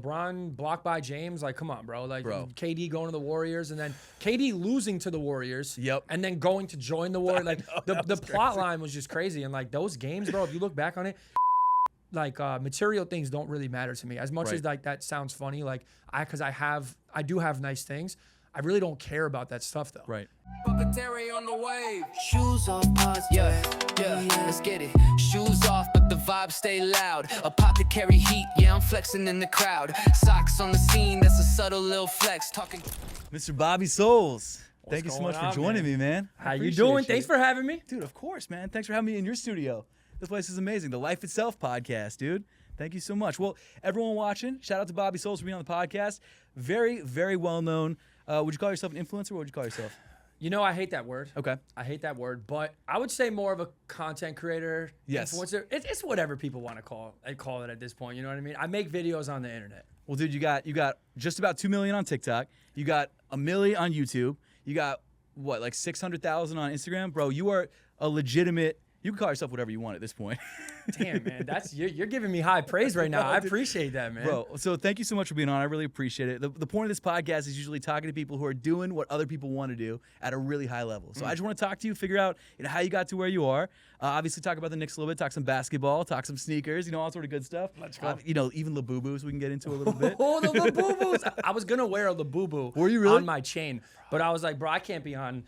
LeBron blocked by James. Like, come on, bro. Like, KD going to the Warriors and then KD losing to the Warriors. Yep. And then going to join the Warriors. Like, the plot line was just crazy. And, like, those games, bro, if you look back on it, like, material things don't really matter to me. As much as, like, that sounds funny, like, because I do have nice things. I really don't care about that stuff, though. Right. APTHCRY on the wave. Shoes off, pause, yeah, let's get it. Shoes off, but the vibes stay loud. APTHCRY heat, yeah, I'm flexing in the crowd. Socks on the scene, that's a subtle little flex. Talking. Mr. Bobby Solez, thank you so much for joining me, man. How you doing? Thanks for having me. Dude, of course, man. Thanks for having me in your studio. This place is amazing. The Life Itself podcast, dude. Thank you so much. Well, everyone watching, shout out to Bobby Solez for being on the podcast. Very, very well known. Would you call yourself an influencer? What would you call yourself? You know, I hate that word. Okay. I hate that word, but I would say more of a content creator, influencer. It's whatever people want to call it at this point. You know what I mean? I make videos on the internet. Well, dude, you got just about 2 million on TikTok. You got 1 million on YouTube. You got what, like 600,000 on Instagram, bro? You are a legitimate. You can call yourself whatever you want at this point. Damn, man, you're giving me high praise right now. I appreciate that, man. Bro, so thank you so much for being on. I really appreciate it. The point of this podcast is usually talking to people who are doing what other people want to do at a really high level. So I just want to talk to you, figure out how you got to where you are. Obviously, talk about the Knicks a little bit, talk some basketball, talk some sneakers, all sort of good stuff. Let's go. Even Labubus we can get into a little bit. Oh, the Labubus! I was gonna wear a Labubu. Were you really? On my chain, but I was like, bro, I can't be on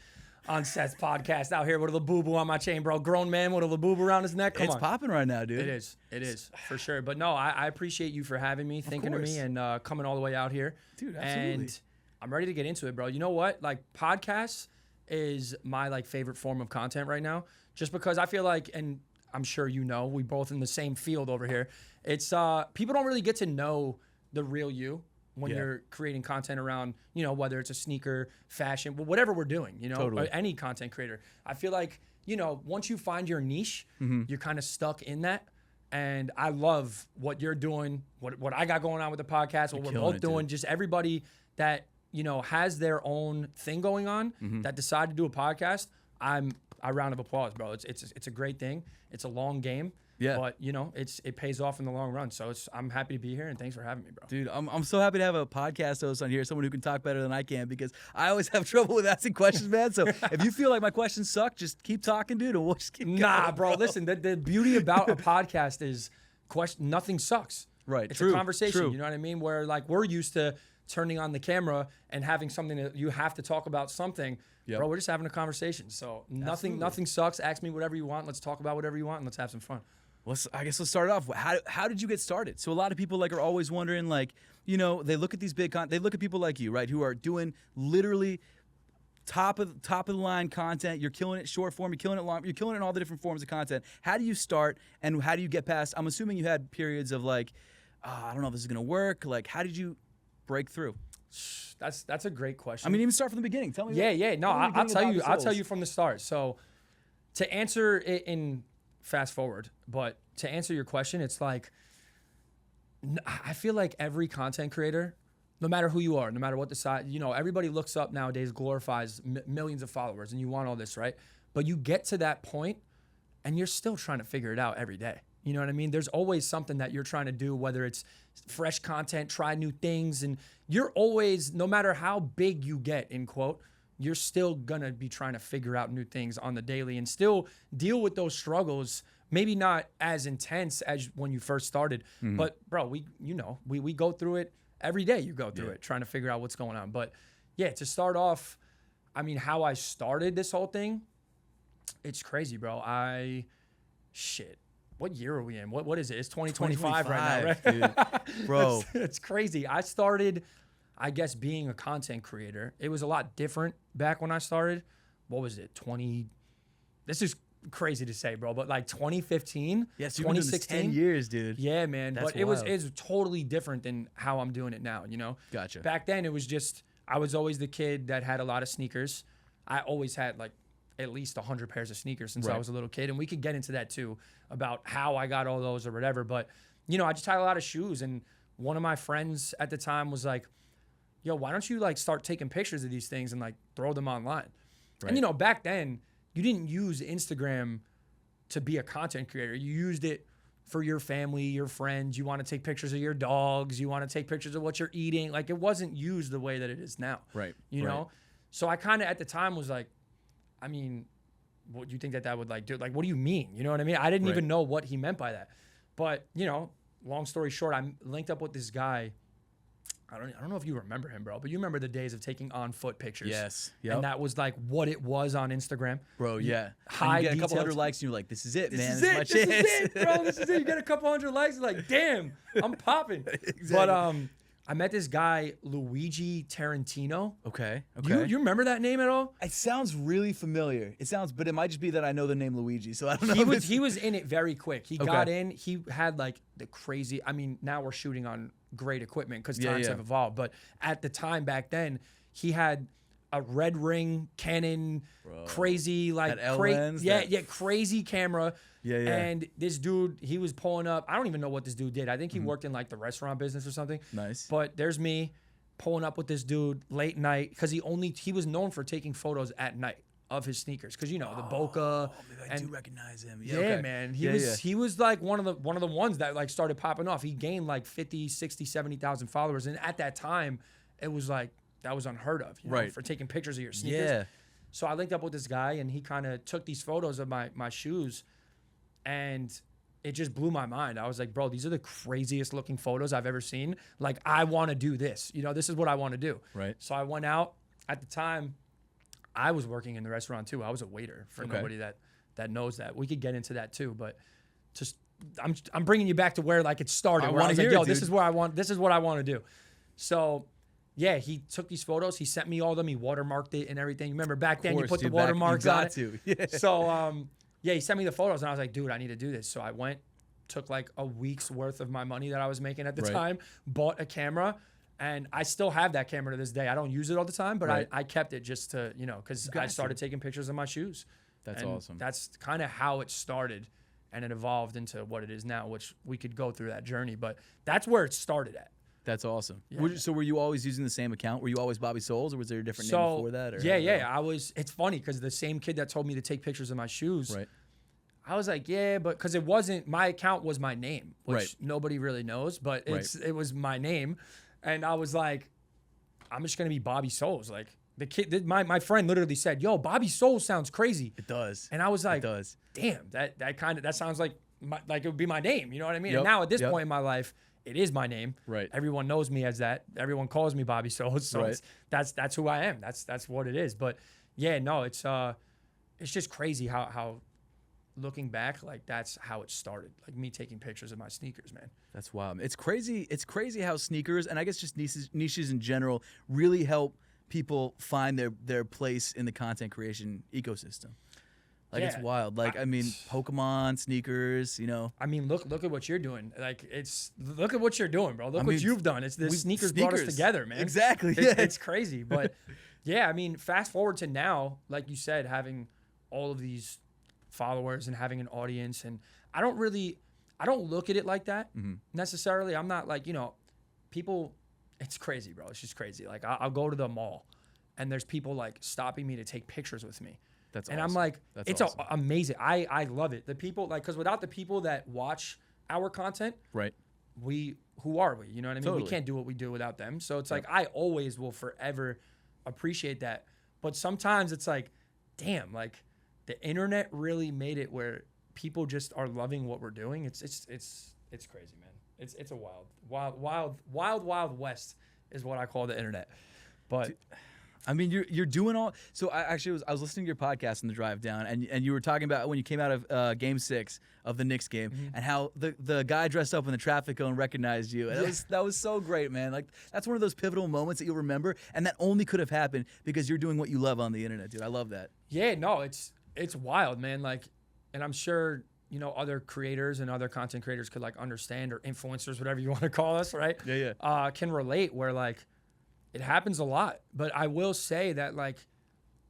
Seth's podcast out here with a Labubu on my chain, bro. Grown man with a Labubu around his neck. Come on. It's popping right now, dude. It is for sure. But no, I appreciate you for having me, thinking of me, and coming all the way out here. Dude, absolutely. And I'm ready to get into it, bro. You know what? Like, podcasts is my favorite form of content right now, just because I feel like, and I'm sure we both in the same field over here. It's people don't really get to know the real you when you're creating content around, whether it's a sneaker, fashion, whatever we're doing, Totally. or any content creator. I feel like, once you find your niche, you're kind of stuck in that. And I love what you're doing, what I got going on with the podcast, what we're both doing, just everybody that, has their own thing going on that decided to do a podcast. A round of applause, bro. It's a great thing. It's a long game. Yeah. But, it pays off in the long run. So I'm happy to be here, and thanks for having me, bro. Dude, I'm so happy to have a podcast host on here, someone who can talk better than I can, because I always have trouble with asking questions, man. So if you feel like my questions suck, just keep talking, dude, and we'll just keep going. Nah, bro, listen, the beauty about a podcast is nothing sucks. Right, It's true, a conversation, true. you know what I mean? Where, we're used to turning on the camera and having something that you have to talk about something. Yep. Bro, we're just having a conversation. So nothing sucks. Ask me whatever you want. Let's talk about whatever you want, and let's have some fun. Well, I guess let's start it off. How did you get started? So a lot of people are always wondering, they look at these they look at people like you, right, who are doing literally top of the line content. You're killing it short form, you're killing it long, you're killing it in all the different forms of content. How do you start, and how do you get past? I'm assuming you had periods of I don't know if this is gonna work. How did you break through? That's a great question. I mean, even start from the beginning. Tell me. Yeah. No, I'll tell you from the start. So to answer it in fast forward, but to answer your question, it's I feel like every content creator, no matter who you are, no matter what the size, everybody looks up nowadays, glorifies millions of followers, and you want all this, right? But you get to that point, and you're still trying to figure it out every day. You know what I mean? There's always something that you're trying to do, whether it's fresh content, try new things, and you're always, no matter how big you get, in quote, you're still gonna be trying to figure out new things on the daily and still deal with those struggles. Maybe not as intense as when you first started, but bro, we go through it every day. You go through it trying to figure out what's going on. But yeah, to start off, I mean, how I started this whole thing, it's crazy, bro. What year are we in? What is it? It's 2025 right now, right? Dude. Bro. It's crazy. I started, I guess, being a content creator. It was a lot different back when I started. What was it? This is crazy to say, bro, but 2015, yes, you've been doing this 10 years, dude. Yeah, man. That's but wild. it was totally different than how I'm doing it now, Gotcha. Back then, it was just, I was always the kid that had a lot of sneakers. I always had at least 100 pairs of sneakers since I was a little kid. And we could get into that too, about how I got all those or whatever. But, I just had a lot of shoes. And one of my friends at the time was like, yo, why don't you start taking pictures of these things and throw them online? Right. And, back then, you didn't use Instagram to be a content creator. You used it for your family, your friends. You want to take pictures of your dogs. You want to take pictures of what you're eating. Like, it wasn't used the way that it is now. Right. You know? So I kind of at the time was like, I mean, what do you think that would like do? Like, what do you mean? You know what I mean? I didn't even know what he meant by that. But, you know, long story short, I linked up with this guy. I don't know if you remember him, bro, but you remember the days of taking on foot pictures. Yes. And that was like what it was on Instagram. Bro, yeah. High and you get a couple details. hundred likes and you're like, this is it, man. This is my it, chance. bro. This is it. You get a couple hundred likes, you're like, damn, I'm popping. Exactly. But I met this guy, Luigi Tarantino. Okay. You remember that name at all? It sounds really familiar. It sounds, but it might just be that I know the name Luigi, so I don't know. He was in it very quick. He got in. He had like the crazy. I mean, now we're shooting on great equipment because times have evolved. But at the time back then, he had a red ring Canon, crazy like crazy camera. Yeah. And this dude, he was pulling up. I don't even know what this dude did. I think he worked in like the restaurant business or something. Nice. But there's me pulling up with this dude late night because he was known for taking photos at night of his sneakers because, you know, the Boca. Maybe I do recognize him. Man. He was like one of the ones that like started popping off. He gained like 50, 60, 70,000 followers. And at that time, it was like, that was unheard of, you know, for taking pictures of your sneakers. Yeah. So I linked up with this guy and he kind of took these photos of my shoes and it just blew my mind. I was like, bro, these are the craziest looking photos I've ever seen. Like, I want to do this. You know, this is what I want to do. Right. So I went out. At the time, I was working in the restaurant too. I was a waiter for nobody that knows that. We could get into that too, but just I'm bringing you back to where like it started. I was like, yo, this is what I want to do. So yeah, he took these photos. He sent me all of them. He watermarked it and everything. You remember back then you put the watermarks on it. Yeah. So yeah, he sent me the photos and I was like, dude, I need to do this. So I went, took like a week's worth of my money that I was making at the time, bought a camera, and I still have that camera to this day. I don't use it all the time, but I kept it just to, you know, because I started taking pictures of my shoes. That's and awesome. That's kind of how it started, and it evolved into what it is now, which we could go through that journey, but that's where it started at. That's awesome. Yeah. So were you always using the same account? Were you always Bobby Souls, or was there a different name before that? Or Yeah. I was. It's funny because the same kid that told me to take pictures of my shoes, I was like, yeah, but because it wasn't, my account was my name, which nobody really knows, but it was my name. And I was like, I'm just going to be Bobby Souls. Like the kid, my friend literally said, yo, Bobby Souls sounds crazy. It does. And I was like, it does. Damn, that sounds like it would be my name. You know what I mean? Yep. And now at this point in my life, it is my name. Right. Everyone knows me as that. Everyone calls me Bobby Souls. So that's who I am. That's what it is. But yeah, no, it's just crazy how looking back, like that's how it started. Like me taking pictures of my sneakers, man. That's wild. It's crazy. It's crazy how sneakers, and I guess just niches in general, really help people find their place in the content creation ecosystem. Like it's wild. Like I mean, Pokemon sneakers. You know. I mean, look at what you're doing. Like look at what you're doing, bro. Look what you've done. It's the sneakers brought us together, man. Exactly. It's crazy, but yeah. I mean, fast forward to now, like you said, having all of these followers and having an audience, and I don't look at it like that necessarily. I'm not like, you know, people, it's crazy, bro. It's just crazy. Like I'll go to the mall and there's people like stopping me to take pictures with me. That's and awesome. I'm like, that's awesome. Amazing. I love it. The people like, because without the people that watch our content, who are we? You know what I mean? Totally. We can't do what we do without them. So it's like, I always will forever appreciate that. But sometimes it's like, damn, like the internet really made it where people just are loving what we're doing. It's crazy, man. It's a wild west is what I call the internet. But I mean, you're doing all. So I was listening to your podcast on the drive down, and you were talking about when you came out of Game 6 of the Knicks game, and how the guy dressed up in the traffic cone recognized you. And that was so great, man. Like that's one of those pivotal moments that you'll remember, and that only could have happened because you're doing what you love on the internet, dude. I love that. Yeah, no, it's wild, man. Like, and I'm sure, you know, other creators and other content creators could like understand, or influencers, whatever you want to call us, right? Yeah. Can relate where like it happens a lot. But I will say that like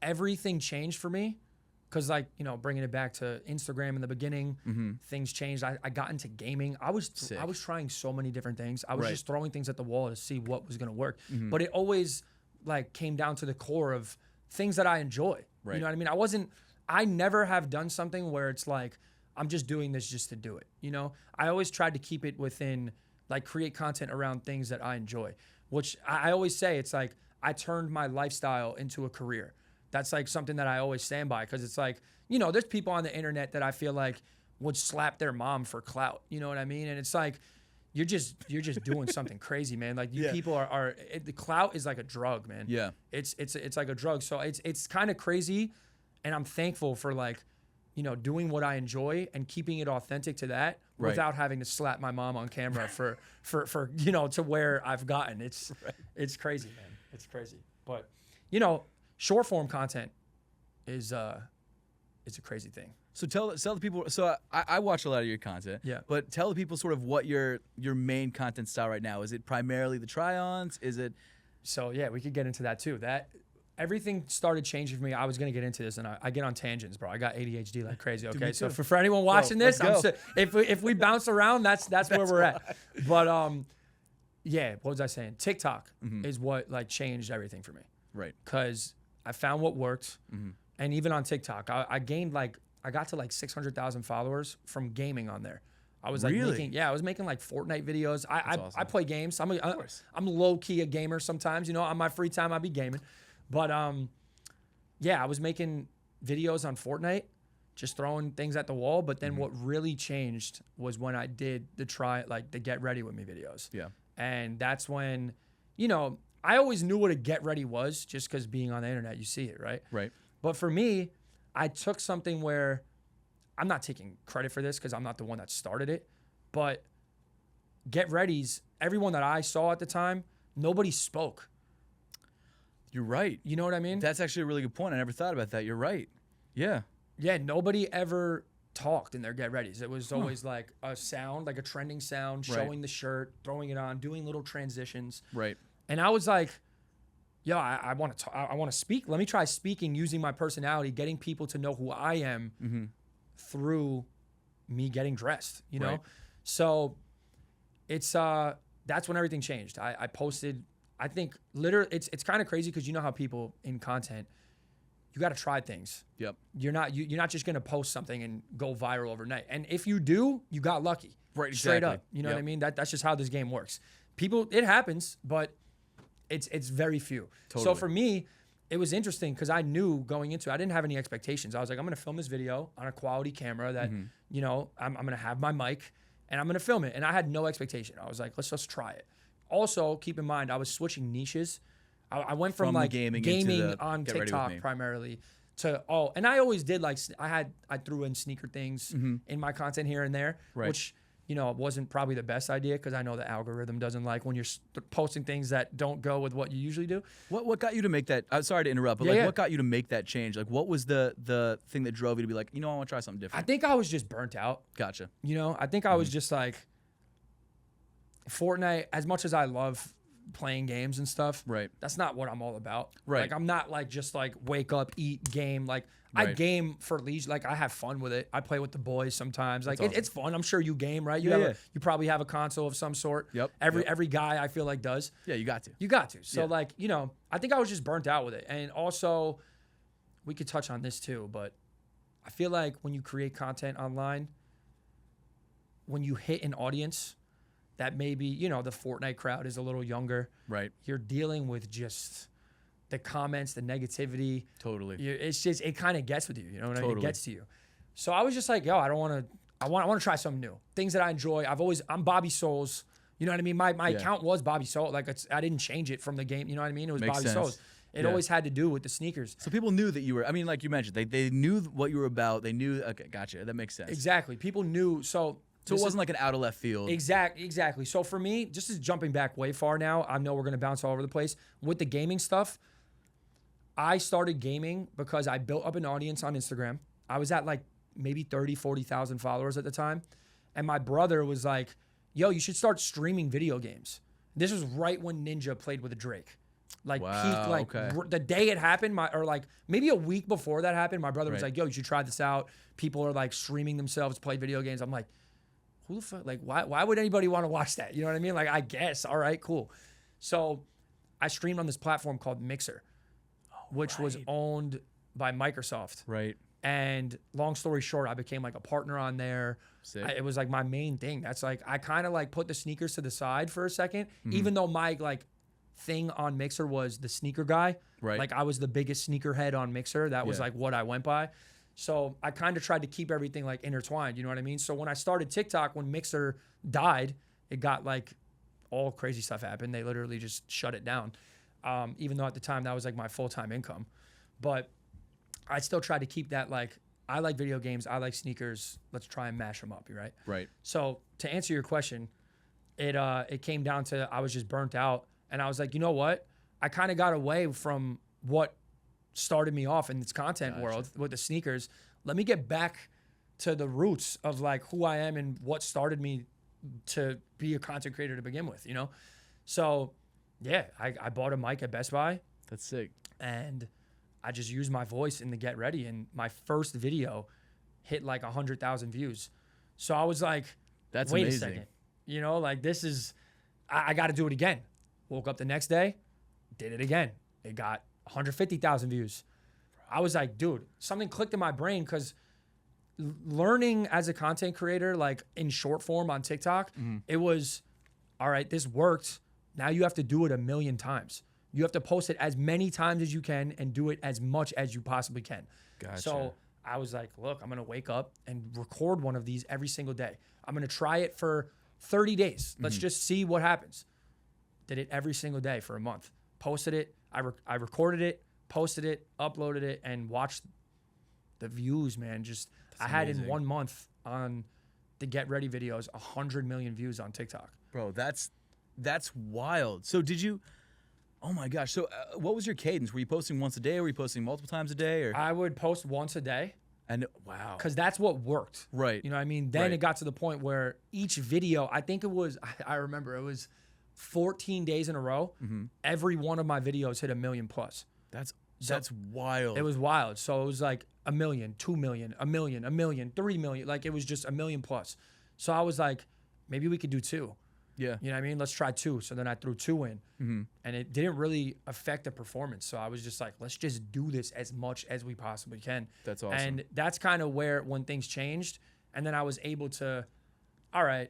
everything changed for me because like, you know, bringing it back to Instagram in the beginning, things changed. I got into gaming. I was trying so many different things. I was just throwing things at the wall to see what was going to work. But it always like came down to the core of things that I enjoy. You know what I mean? I never have done something where it's like, I'm just doing this just to do it. You know, I always tried to keep it within, like, create content around things that I enjoy, which I always say it's like I turned my lifestyle into a career. That's like something that I always stand by, because it's like, you know, there's people on the internet that I feel like would slap their mom for clout. You know what I mean? And it's like, you're just doing something crazy, man. Like, you people are the clout is like a drug, man. Yeah. It's like a drug. So it's kind of crazy, and I'm thankful for, like, you know, doing what I enjoy and keeping it authentic to that without having to slap my mom on camera for you know, to where I've gotten. It's crazy, man. It's crazy. But, you know, short form content is it's a crazy thing. So tell the people. So I watch a lot of your content. Yeah. But tell the people sort of what your main content style right now is. It primarily the try-ons? Is it? So yeah, we could get into that too. That everything started changing for me. I was gonna get into this, and I get on tangents, bro. I got ADHD like crazy. Okay, me so too. for anyone watching this, if we bounce around, that's where we're at. But yeah, what was I saying? TikTok is what, like, changed everything for me. Right. Because I found what worked, and even on TikTok, I gained, like, I got to like 600,000 followers from gaming on there. I was like I was making like Fortnite videos. I play games. I'm low key a gamer sometimes. You know, on my free time I be gaming, but yeah, I was making videos on Fortnite, just throwing things at the wall. But then what really changed was when I did the get ready with me videos. Yeah, and that's when, you know, I always knew what a get ready was, just because being on the internet, you see it, right? Right. But for me, I took something where I'm not taking credit for this because I'm not the one that started it, but get readies, everyone that I saw at the time, nobody spoke. You're right. You know what I mean? That's actually a really good point. I never thought about that. You're right. Yeah. Yeah, nobody ever talked in their get readies. It was always like a sound, like a trending sound, showing the shirt, throwing it on, doing little transitions. Right. And I was like, yo, I want to speak. Let me try speaking, using my personality, getting people to know who I am through me getting dressed, you know? Right. So it's that's when everything changed. I posted, I think literally it's kind of crazy, because you know how people in content, you got to try things. Yep. You're not just going to post something and go viral overnight. And if you do, you got lucky. Right, Straight exactly. up. You know what I mean? That's just how this game works. People, it happens, but it's very few. Totally. So for me, it was interesting because I knew going into it, I didn't have any expectations. I was like, I'm going to film this video on a quality camera that, you know, I'm going to have my mic and I'm going to film it. And I had no expectation. I was like, let's just try it. Also, keep in mind, I was switching niches. I went from like gaming on TikTok primarily to, and I always did, like, I threw in sneaker things in my content here and there, which, you know, it wasn't probably the best idea, because I know the algorithm doesn't like when you're posting things that don't go with what you usually do. What got you to make that? I'm sorry to interrupt, but what got you to make that change? Like, what was the thing that drove you to be like, you know, I want to try something different? I think I was just burnt out. Gotcha. You know, I think I was just like, Fortnite, as much as I love playing games and stuff, that's not what I'm all about. Like, I'm not like just like wake up, eat, game. Like, I game for leisure. Like, I have fun with it. I play with the boys sometimes. Like, awesome. it's fun. I'm sure you game, right? You probably have a console of some sort. Yep. Every guy I feel like does. Yeah, you got to. You got to. So like, you know, I think I was just burnt out with it. And also, we could touch on this too, but I feel like when you create content online, when you hit an audience that maybe, you know, the Fortnite crowd is a little younger. Right. You're dealing with just the comments, the negativity. Totally. It's just, it kind of gets with you, you know what I mean? It gets to you. So I was just like, yo, I want to try something new. Things that I enjoy. I'm Bobby Souls. You know what I mean? My account was Bobby Souls. Like, I didn't change it from the game. You know what I mean? It was Makes Bobby sense. Souls. It always had to do with the sneakers. So people knew that you were, I mean, like you mentioned, they knew what you were about. They knew, okay, gotcha. That makes sense. Exactly. People knew. So it wasn't like an out of left field. Exactly. So for me, just as jumping back way far now, I know we're going to bounce all over the place. With the gaming stuff, I started gaming because I built up an audience on Instagram. I was at like maybe 30, 40,000 followers at the time. And my brother was like, yo, you should start streaming video games. This was right when Ninja played with a Drake. Like, peak, like the day it happened, or like maybe a week before that happened, my brother was like, yo, you should try this out. People are like streaming themselves play video games. I'm like, who the fuck? Like, why would anybody want to watch that? You know what I mean? Like, I guess, all right, cool. So I streamed on this platform called Mixer, which was owned by Microsoft. Right. And long story short, I became like a partner on there. Sick. It was like my main thing. That's like, I kind of like put the sneakers to the side for a second, even though my like thing on Mixer was the sneaker guy. Right. Like I was the biggest sneakerhead on Mixer. That was like what I went by. So I kind of tried to keep everything like intertwined. You know what I mean? So when I started TikTok, when Mixer died, it got like all crazy stuff happened. They literally just shut it down. Even though at the time that was like my full-time income. But I still tried to keep that like, I like video games, I like sneakers, let's try and mash them up, right? Right. So to answer your question, it came down to I was just burnt out, and I was like, you know what? I kind of got away from what started me off in this content world with the sneakers. Let me get back to the roots of like who I am and what started me to be a content creator to begin with, you know? So yeah, I bought a mic at Best Buy. That's sick. And I just used my voice in the Get Ready, and my first video hit like 100,000 views. So I was like, That's wait amazing. a second, you know, like this is, I got to do it again. Woke up the next day, did it again. It got 150,000 views. I was like, dude, something clicked in my brain, because learning as a content creator, like in short form on TikTok, it was, all right, this worked. Now you have to do it 1,000,000 times. You have to post it as many times as you can and do it as much as you possibly can. Gotcha. So I was like, look, I'm going to wake up and record one of these every single day. I'm going to try it for 30 days. Let's just see what happens. Did it every single day for a month. Posted it. I recorded it, posted it, uploaded it, and watched the views, man. Just I had in 1 month on the Get Ready videos 100 million views on TikTok. Bro, that's wild. So did you? Oh my gosh. So what was your cadence? Were you posting once a day? Or were you posting multiple times a day? Or I would post once a day. and wow. Because that's what worked. Right. You know what I mean? Then Right. it got to the point where each video, I think it was, I remember it was 14 days in a row. Every one of my videos hit 1,000,000 plus. That's wild. It was wild. So it was like 1,000,000, 2,000,000, 1,000,000, 1,000,000, 3,000,000. Like it was just 1,000,000 plus. So I was like, maybe we could do 2. yeah. You know what I mean? Let's try 2. So then I threw 2 in, and it didn't really affect the performance. So I was just like, let's just do this as much as we possibly can. That's awesome. And that's kind of when things changed. And then I was able to, all right,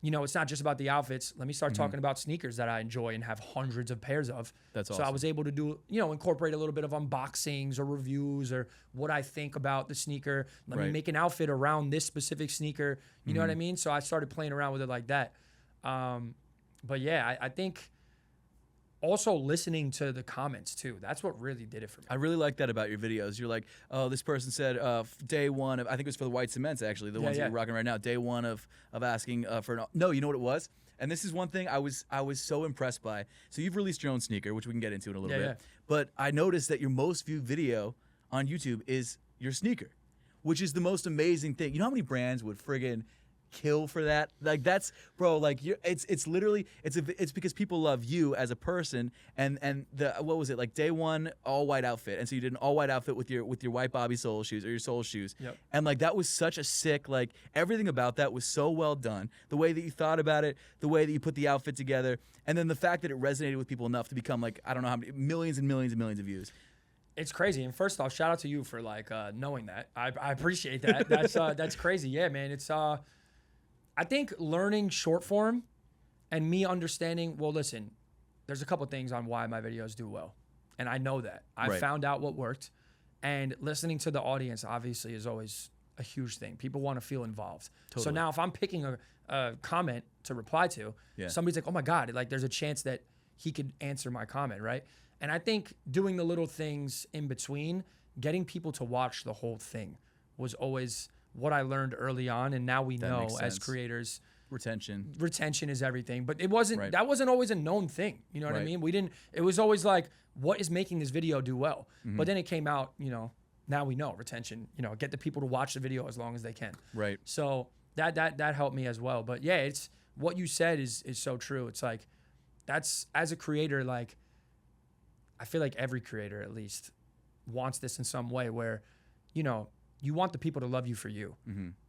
you know, it's not just about the outfits. Let me start talking about sneakers that I enjoy and have hundreds of pairs of. That's So I awesome. was able to do, you know, incorporate a little bit of unboxings or reviews or what I think about the sneaker. Let me Right. make an outfit around this specific sneaker. You know what I mean? So I started playing around with it like that. But yeah, I think also listening to the comments too. That's what really did it for me. I really like that about your videos. You're like, oh, this person said day one of, I think it was for the white cements actually, the ones that yeah. you're rocking right now. Day one of asking for an, no, you know what it was? And this is one thing I was so impressed by. So you've released your own sneaker, which we can get into in a little Yeah, bit. yeah. But I noticed that your most viewed video on YouTube is your sneaker, which is the most amazing thing. You know how many brands would friggin' kill for that? Like that's, bro, like it's literally it's because people love you as a person, and the what was it, like day one all white outfit, and so you did an all white outfit with your white Bobby Soul shoes or your Soul shoes. Yep. And like that was such a sick, like everything about that was so well done. The way that you thought about it, the way that you put the outfit together, and then the fact that it resonated with people enough to become like, I don't know how many, millions and millions and millions of views. It's crazy. And first off, shout out to you for like knowing that. I appreciate that. That's crazy. Yeah, man. It's I think learning short form and me understanding, well, listen, there's a couple things on why my videos do well. And I know that. I Right. found out what worked. And listening to the audience obviously is always a huge thing. People want to feel involved. So Totally. now if I'm picking a comment to reply to, Yeah. somebody's like, oh my God, like there's a chance that he could answer my comment, right? And I think doing the little things in between, getting people to watch the whole thing was always what I learned early on. And now we know makes as sense. creators, Retention. is everything. But it wasn't, Right. that wasn't always a known thing. You know what I Right. mean? It was always like, what is making this video do well? Mm-hmm. But then it came out, you know, now we know retention, you know, get the people to watch the video as long as they can. Right. So that helped me as well. But yeah, it's what you said is so true. It's like, that's as a creator, like, I feel like every creator at least wants this in some way where, you know, you want the people to love you for you.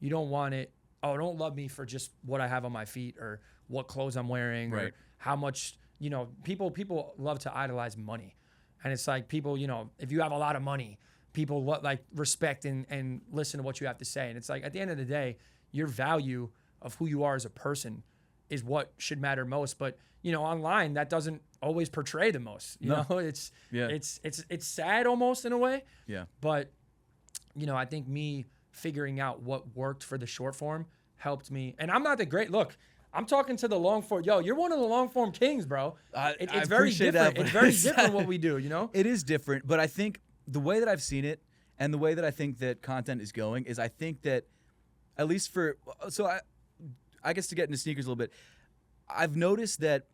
You don't want it, oh, don't love me for just what I have on my feet or what clothes I'm wearing or Right. how much, you know, people love to idolize money. And it's like people, you know, if you have a lot of money, people what like respect and listen to what you have to say. And it's like at the end of the day, your value of who you are as a person is what should matter most. But you know, online that doesn't always portray the most. You know, it's sad almost in a way. Yeah. But you know, I think me figuring out what worked for the short form helped me. And I'm not the great look. I'm talking to the long form. Yo, you're one of the long form kings, bro. It's very different. It's very different what we do, you know? It is different, but I think the way that I've seen it and the way that I think that content is going is I think that at least for I guess to get into sneakers a little bit, I've noticed that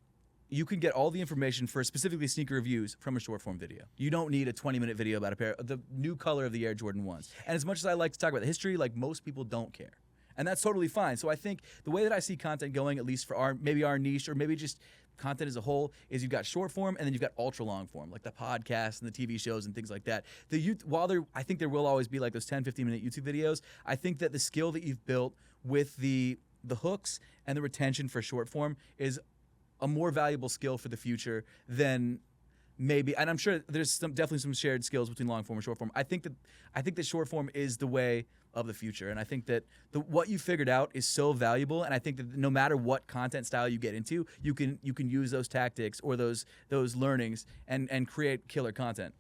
you can get all the information for specifically sneaker reviews from a short form video. You don't need a 20-minute video about the new color of the Air Jordan 1s. And as much as I like to talk about the history, like most people don't care. And that's totally fine. So I think the way that I see content going, at least for our niche or maybe just content as a whole, is you've got short form and then you've got ultra long form, like the podcasts and the TV shows and things like that. I think there will always be like those 10, 15-minute YouTube videos. I think that the skill that you've built with the hooks and the retention for short form is a more valuable skill for the future than maybe, and I'm sure there's definitely some shared skills between long form and short form. I think that short form is the way of the future, and I think that what you figured out is so valuable, and I think that no matter what content style you get into, you can use those tactics or those learnings and create killer content.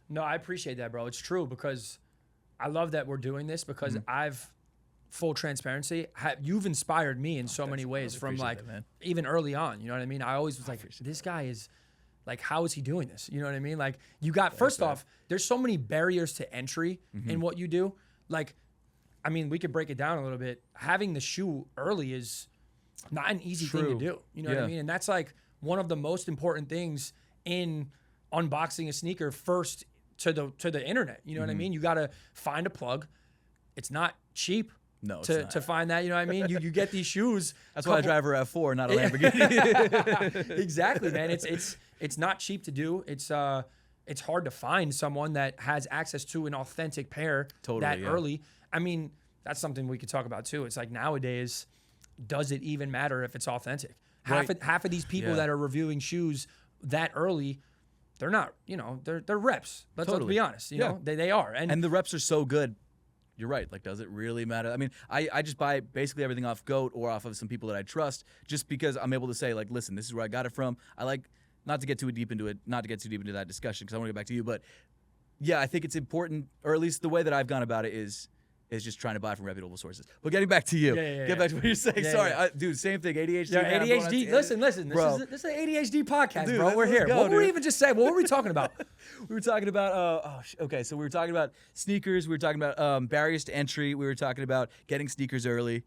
No, I appreciate that, bro. It's true, because I love that we're doing this, because full transparency, you've inspired me in so many ways from like even early on. You know what I mean? I always was like, this guy is like, how is he doing this? You know what I mean? Like you got, first off, there's so many barriers to entry in what you do. Like, I mean, we could break it down a little bit. Having the shoe early is not an easy thing to do. You know what I mean? And that's like one of the most important things in unboxing a sneaker first to the internet. You know what I mean? You got to find a plug. It's not cheap. No, to find that, you know what I mean? You get these shoes. That's why I drive a RAV4, not a Lamborghini. Exactly, man. It's not cheap to do. It's hard to find someone that has access to an authentic pair early. I mean, that's something we could talk about too. It's like nowadays, does it even matter if it's authentic? Half of these people that are reviewing shoes that early, they're not, you know, they're reps. Let's be honest. You know, they are. And the reps are so good. You're right. Like, does it really matter? I mean, I just buy basically everything off GOAT or off of some people that I trust, just because I'm able to say, like, listen, this is where I got it from. I like not to get too deep into that discussion, because I want to get back to you. But yeah, I think it's important, or at least the way that I've gone about it is just trying to buy from reputable sources. But getting back to you, get back to what you're saying. Sorry, dude, same thing. ADHD. Yeah, ADHD. Listen. This is an ADHD podcast, dude, bro. We're here. What were we even just saying? What were we talking about? We were talking about. So we were talking about sneakers. We were talking about barriers to entry. We were talking about getting sneakers early.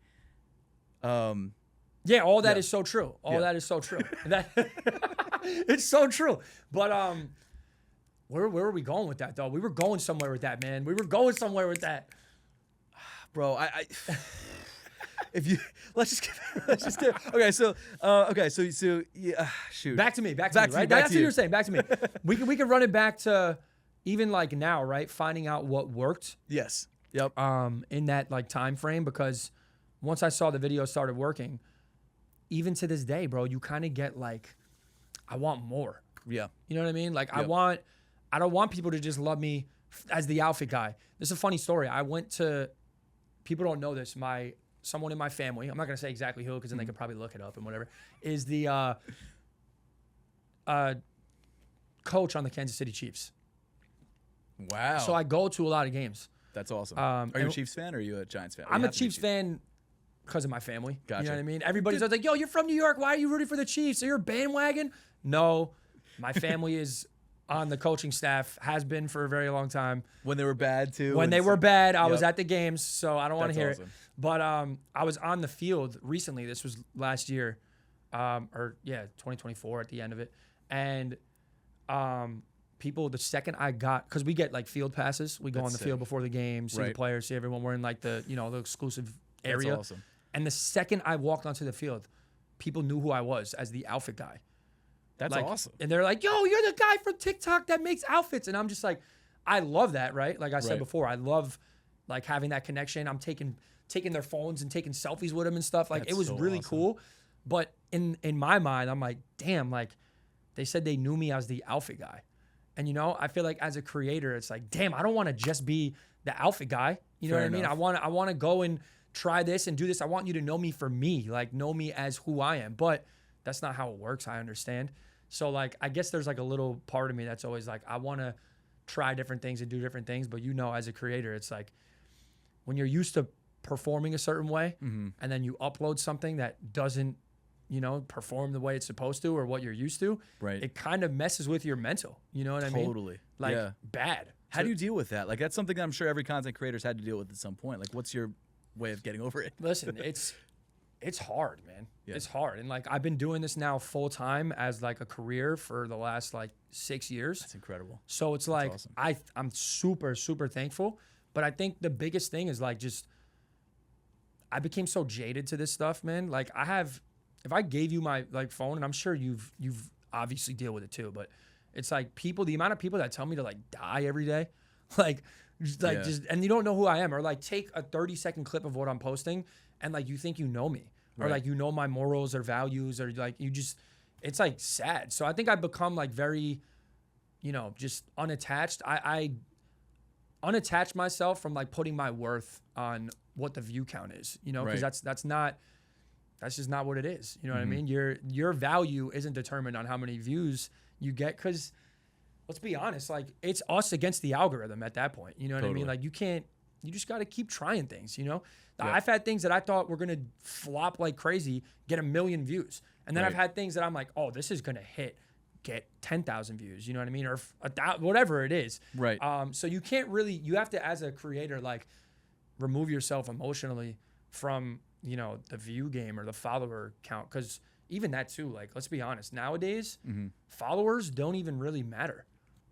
Yeah, all that is so true. All that is so true. It's so true. But where were we going with that though? We were going somewhere with that, man. We were going somewhere with that. Bro, if you let's just get okay. So yeah, shoot. Back to me, right? That's what you're saying. Back to me. we can run it back to even like now, right? Finding out what worked. Yes. Yep. In that like time frame, because once I saw the video started working, even to this day, bro, you kind of get like, I want more. Yeah. You know what I mean? Like I don't want people to just love me as the outfit guy. This is a funny story. I went to. People don't know this. Someone in my family, I'm not gonna say exactly who, because then they could probably look it up and whatever, is the coach on the Kansas City Chiefs. Wow. So I go to a lot of games. That's awesome. Are you a Chiefs fan or are you a Giants fan? I'm a Chiefs fan because of my family. Gotcha. You know what I mean? Everybody's always like, yo, you're from New York. Why are you rooting for the Chiefs? Are you a bandwagon? No, my family is on the coaching staff, has been for a very long time. When they were bad too? When they were bad, I was at the games, so I don't want to hear awesome. it. But I was on the field recently. This was last year, 2024 at the end of it. And people, the second I got, because we get like field passes. We go on the field before the game, see the players, see everyone. We're in like the exclusive area. That's awesome. And the second I walked onto the field, people knew who I was as the outfit guy. That's awesome. And they're like, yo, you're the guy from TikTok that makes outfits. And I'm just like, I love that, right? Like I said before, I love like having that connection. I'm taking their phones and taking selfies with them and stuff. Like, it was really cool. But in my mind, I'm like, damn, like they said they knew me as the outfit guy. And, you know, I feel like as a creator, it's like, damn, I don't want to just be the outfit guy. You know Fair what I mean? enough. I want to go and try this and do this. I want you to know me for me, like know me as who I am. But that's not how it works. I understand. So like, I guess there's like a little part of me that's always like, I want to try different things and do different things. But you know, as a creator, it's like when you're used to performing a certain way and then you upload something that doesn't, you know, perform the way it's supposed to or what you're used to, Right. it kind of messes with your mental. You know what I mean? Totally. Like Yeah. bad. How do you deal with that? Like, that's something that I'm sure every content creator's had to deal with at some point. Like, what's your way of getting over it? Listen, it's hard, man. Yeah. It's hard. And like I've been doing this now full time as like a career for the last like 6 years. That's incredible. So it's like awesome. I'm super, super thankful. But I think the biggest thing is like just I became so jaded to this stuff, man. Like if I gave you my like phone, and I'm sure you've obviously deal with it too, but it's like the amount of people that tell me to like die every day, just and you don't know who I am, or like take a 30-second clip of what I'm posting and like you think you know me, or Right. like you know my morals or values, or like it's like sad. So I think I've become like very, you know, just unattached. I unattach myself from like putting my worth on what the view count is, you know, because Right. that's just not what it is. You know what I mean? Your value isn't determined on how many views you get, because let's be honest, like it's us against the algorithm at that point. You know what I Totally. mean? Like you just got to keep trying things, you know? Yep. I've had things that I thought were going to flop like crazy, get 1 million views. And then I've Right. had things that I'm like, oh, this is going to get 10,000 views, you know what I mean? Or whatever it is. Right. So you can't really, you have to, as a creator, like remove yourself emotionally from, you know, the view game or the follower count. Cause even that too, like, let's be honest, nowadays, followers don't even really matter.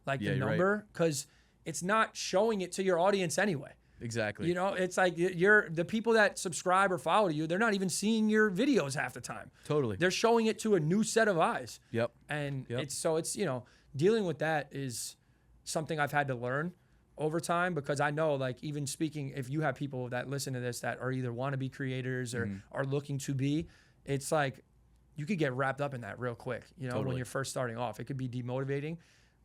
Like Yeah, the you're right. number, cause it's not showing it to your audience anyway. Exactly. You know, it's like the people that subscribe or follow you, they're not even seeing your videos half the time. Totally. They're showing it to a new set of eyes. Yep. And Yep. it's, you know, dealing with that is something I've had to learn over time, because I know, like, even speaking, if you have people that listen to this that are either want to be creators or are looking to be, it's like you could get wrapped up in that real quick, you know, when Totally. you're first starting off. It could be demotivating,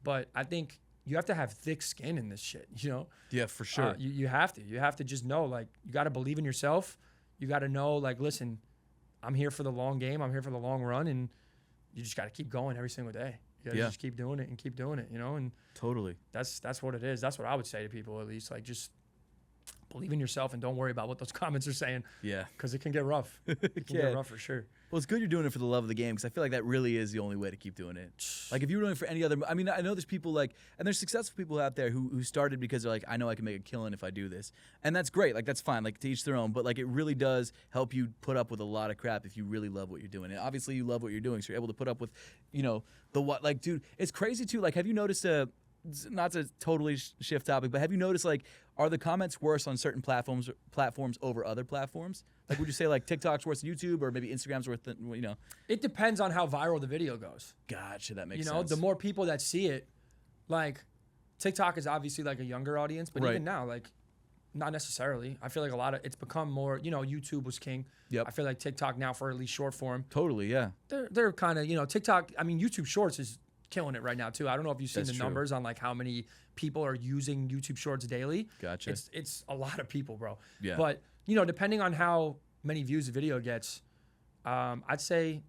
but I think you have to have thick skin in this shit, you know? Yeah, for sure. You have to just know, like, you got to believe in yourself. You got to know, like, listen, I'm here for the long game. I'm here for the long run. And you just got to keep going every single day. You got to Yeah. just keep doing it and keep doing it, you know? And Totally. that's what it is. That's what I would say to people, at least. Like, just believe in yourself and don't worry about what those comments are saying, Yeah. because it can get rough. It can Yeah. get rough for sure. Well, it's good you're doing it for the love of the game, because I feel like that really is the only way to keep doing it. Like, if you were doing it for any other, I mean, I know there's people like, and there's successful people out there who started because they're like, I know I can make a killing if I do this, and that's great. Like, that's fine. Like, to each their own. But like, it really does help you put up with a lot of crap if you really love what you're doing. And obviously, you love what you're doing, so you're able to put up with, you know, like, dude, it's crazy too. Like, have you noticed not to totally shift topic, but have you noticed, like, are the comments worse on certain platforms over other platforms? Like, would you say like TikTok's worse than YouTube, or maybe Instagram's worse than, you know? It depends on how viral the video goes. Gotcha, that makes You know, sense. the more people that see it, like, TikTok is obviously like a younger audience, but Right. even now, like, not necessarily. I feel like it's become more, you know, YouTube was king. Yep. I feel like TikTok now, for at least short form, Totally, yeah. they're kind of, you know, TikTok, I mean, YouTube Shorts is killing it right now too. I don't know if you've seen That's the true. numbers on like how many people are using YouTube Shorts daily. Gotcha. It's a lot of people, bro. Yeah. But, you know, depending on how many views a video gets, I'd say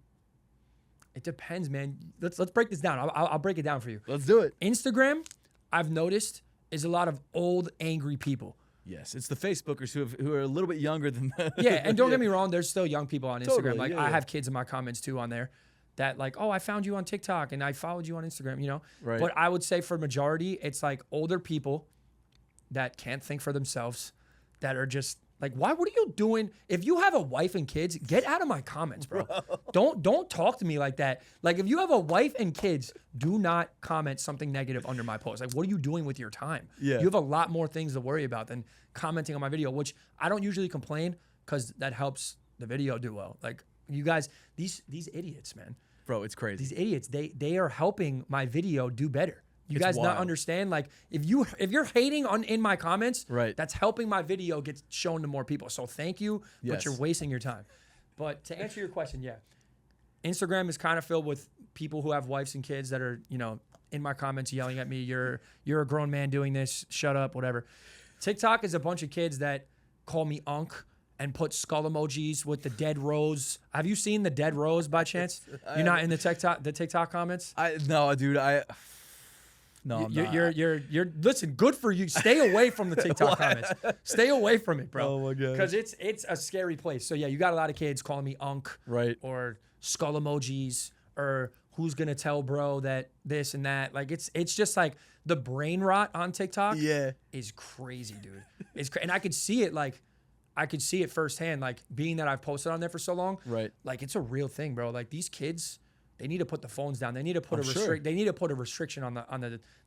it depends, man. Let's break this down. I'll break it down for you. Let's do it. Instagram, I've noticed, is a lot of old, angry people. Yes, it's the Facebookers who are a little bit younger than the Yeah, and don't get me wrong, there's still young people on Instagram. Totally, Like, yeah, I yeah. have kids in my comments too on there that like, oh, I found you on TikTok and I followed you on Instagram, you know? Right. But I would say for majority, it's like older people that can't think for themselves, that are just like, what are you doing? If you have a wife and kids, get out of my comments, bro. Don't talk to me like that. Like, if you have a wife and kids, do not comment something negative under my post. Like, what are you doing with your time? Yeah. You have a lot more things to worry about than commenting on my video, which I don't usually complain, because that helps the video do well. Like, you guys, these idiots, man. Bro, it's crazy. These idiots, they are helping my video do better. You It's guys not wild. understand? Like, if you're hating in my comments, Right. that's helping my video get shown to more people. So thank you, but Yes. you're wasting your time. But to answer your question, yeah, Instagram is kind of filled with people who have wives and kids that are, you know, in my comments yelling at me, you're a grown man doing this, shut up, whatever. TikTok is a bunch of kids that call me Unk and put skull emojis with the dead rose. Have you seen the dead rose by chance? You're not in the TikTok comments? No, dude. No, I'm not. You're listen, good for you. Stay away from the TikTok comments. Stay away from it, bro. Oh my god. Because it's a scary place. So yeah, you got a lot of kids calling me Unk, Right. or skull emojis, or who's gonna tell bro that this and that. Like it's just like the brain rot on TikTok. Yeah. Is crazy, dude. And I could see it firsthand. Like being that I've posted on there for so long. Right. Like it's a real thing, bro. Like these kids. They need to put the phones down. They need to put They need to put a restriction on